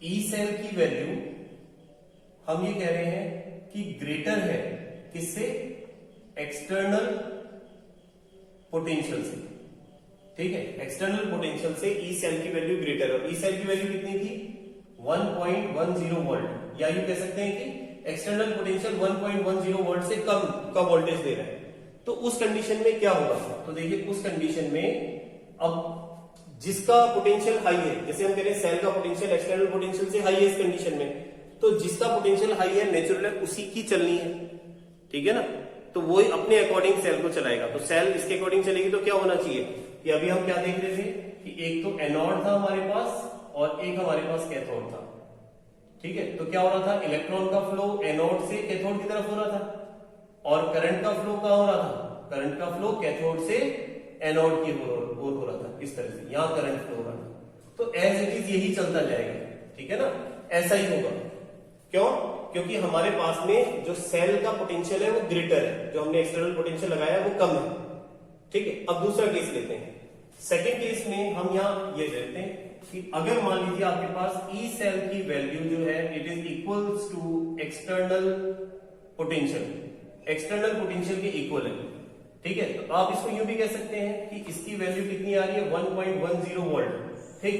ई सेल की वैल्यू, हम ये कह रहे हैं कि ग्रेटर है किससे, एक्सटर्नल पोटेंशियल से, ठीक है। एक्सटर्नल पोटेंशियल से ई सेल की वैल्यू ग्रेटर है। ई सेल की वैल्यू कितनी थी, 1.10 वोल्ट, या यूं कह सकते हैं कि एक्सटर्नल पोटेंशियल 1.10 वोल्ट से कम का वोल्टेज दे रहा है। तो उस कंडीशन में क्या होगा, तो देखिए उस कंडीशन में अब जिसका पोटेंशियल हाई है, जैसे हम कह रहे हैं सेल का पोटेंशियल एक्सटर्नल पोटेंशियल से हाई है इस कंडीशन में, तो जिसका पोटेंशियल हाई है नेचुरल है उसी की चलनी है, ठीक है ना। तो वो अपने अकॉर्डिंग सेल को चलाएगा। तो सेल इसके अकॉर्डिंग चलेगी तो क्या होना चाहिए कि अभी हम क्या देख रहे थे कि एक तो एनोड था हमारे पास और एक हमारे पास कैथोड था, ठीक है। तो क्या हो रहा था, इलेक्ट्रॉन का फ्लो एनोड से कैथोड की तरफ हो रहा था, और करंट का फ्लो कहां हो रहा था, करंट का फ्लो कैथोड से एनोड की ओर हो रहा था, इस तरह से यहां करंट फ्लो हो रहा था। तो एज इट इज यही चलता जाएगा, ठीक है ना, ऐसा ही होगा। क्यों, क्योंकि हमारे पास में जो सेल का पोटेंशियल है वो ग्रेटर है, जो हमने एक्सटर्नल पोटेंशियल लगाया है वो कम है, ठीक है। अब दूसरा केस लेते हैं। सेकेंड केस में हम यहां ये लेते हैं कि अगर मान लीजिए आपके पास ई सेल की वैल्यू जो है it is equals to external potential, external potential के इक्वल है, ठीक है। तो आप इसको यूं भी कह सकते हैं कि इसकी वैल्यू कितनी आ रही है, 1.10 वोल्ट, ठीक।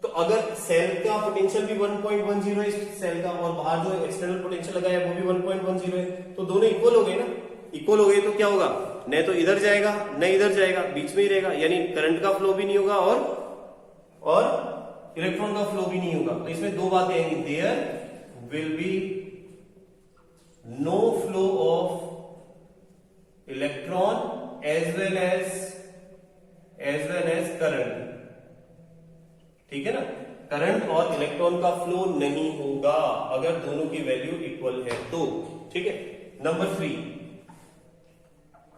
तो अगर सेल का पोटेंशियल भी 1.10 है इस सेल का, और बाहर जो एक्सटर्नल पोटेंशियल लगाया है वो भी 1.10 है, तो दोनों इक्वल हो गए ना। इक्वल हो गए तो क्या होगा, न तो इधर जाएगा न इधर जाएगा, बीच में ही रहेगा, यानी करंट का फ्लो भी नहीं होगा और इलेक्ट्रॉन का फ्लो भी नहीं होगा। तो इसमें दो बातें आएंगी, there will be no flow of electron as well as current. ठीक है ना, करंट और इलेक्ट्रॉन का फ्लो नहीं होगा अगर दोनों की वैल्यू इक्वल है तो। ठीक है, नंबर 3,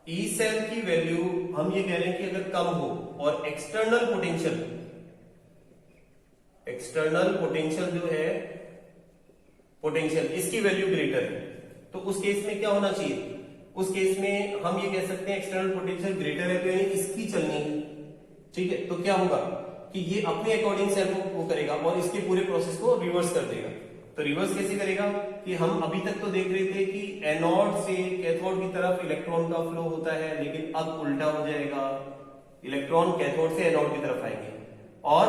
ई सेल की वैल्यू हम ये कह रहे हैं कि अगर कम हो और एक्सटर्नल पोटेंशियल जो है पोटेंशियल इसकी वैल्यू ग्रेटर है, तो उस केस में क्या होना चाहिए? उस केस में हम ये कह सकते हैं एक्सटर्नल पोटेंशियल ग्रेटर है तो यानी इसकी चलनी है। ठीक है, तो क्या होगा कि ये अपने अकॉर्डिंग सेल को करेगा और इसके पूरे प्रोसेस को रिवर्स कर देगा। तो रिवर्स कैसे करेगा कि हम अभी तक तो देख रहे थे कि एनोड से कैथोड की तरफ इलेक्ट्रॉन का फ्लो होता है, लेकिन अब उल्टा हो जाएगा, इलेक्ट्रॉन कैथोड से एनोड की तरफ आएंगे। और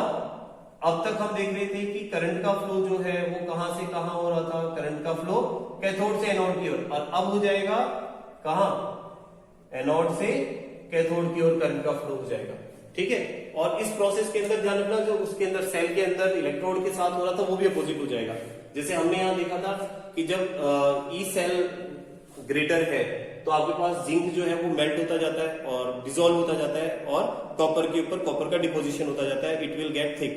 अब तक हम देख रहे थे कि करंट का फ्लो जो है वो कहां से कहां हो रहा था, करंट का फ्लो कैथोड से एनोड की ओर, और अब हो जाएगा कहां, एनोड से कैथोड की ओर करंट का फ्लो हो जाएगा। ठीक है, और इस प्रोसेस के अंदर ध्यान रखना, जो उसके अंदर सेल के अंदर इलेक्ट्रोड के साथ हो रहा था वो भी अपोजिट हो जाएगा। जैसे हमने यहां देखा था कि जब ई सेल ग्रेटर है तो आपके पास जिंक जो है वो मेल्ट होता जाता है और डिसॉल्व होता जाता है और कॉपर के ऊपर कॉपर का डिपोजिशन होता जाता है, इट विल गेट थिक।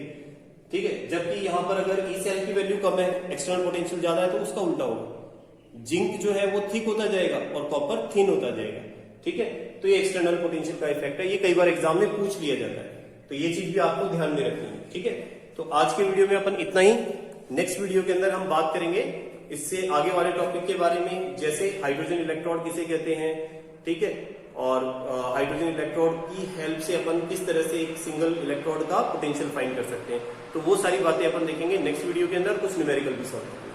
ठीक है, जबकि यहां पर अगर ई सेल की वैल्यू कम है, एक्सटर्नल पोटेंशियल ज्यादा है, तो उसका उल्टा होगा, जिंक जो है वो थिक होता जाएगा और कॉपर थिन होता जाएगा। ठीक है, तो ये एक्सटर्नल पोटेंशियल का इफेक्ट है, ये कई बार एग्जाम में पूछ लिया जाता है, तो ये चीज भी आपको ध्यान में रखनी है। ठीक है, तो आज के वीडियो में अपन इतना ही। नेक्स्ट वीडियो के अंदर हम बात करेंगे इससे आगे वाले टॉपिक के बारे में, जैसे हाइड्रोजन इलेक्ट्रोड किसे कहते हैं। ठीक है, और हाइड्रोजन इलेक्ट्रोड की हेल्प से अपन किस तरह से एक सिंगल इलेक्ट्रोड का पोटेंशियल फाइंड कर सकते हैं, तो वो सारी बातें अपन देखेंगे नेक्स्ट वीडियो के अंदर, कुछ न्यूमेरिकल भी सॉल्व।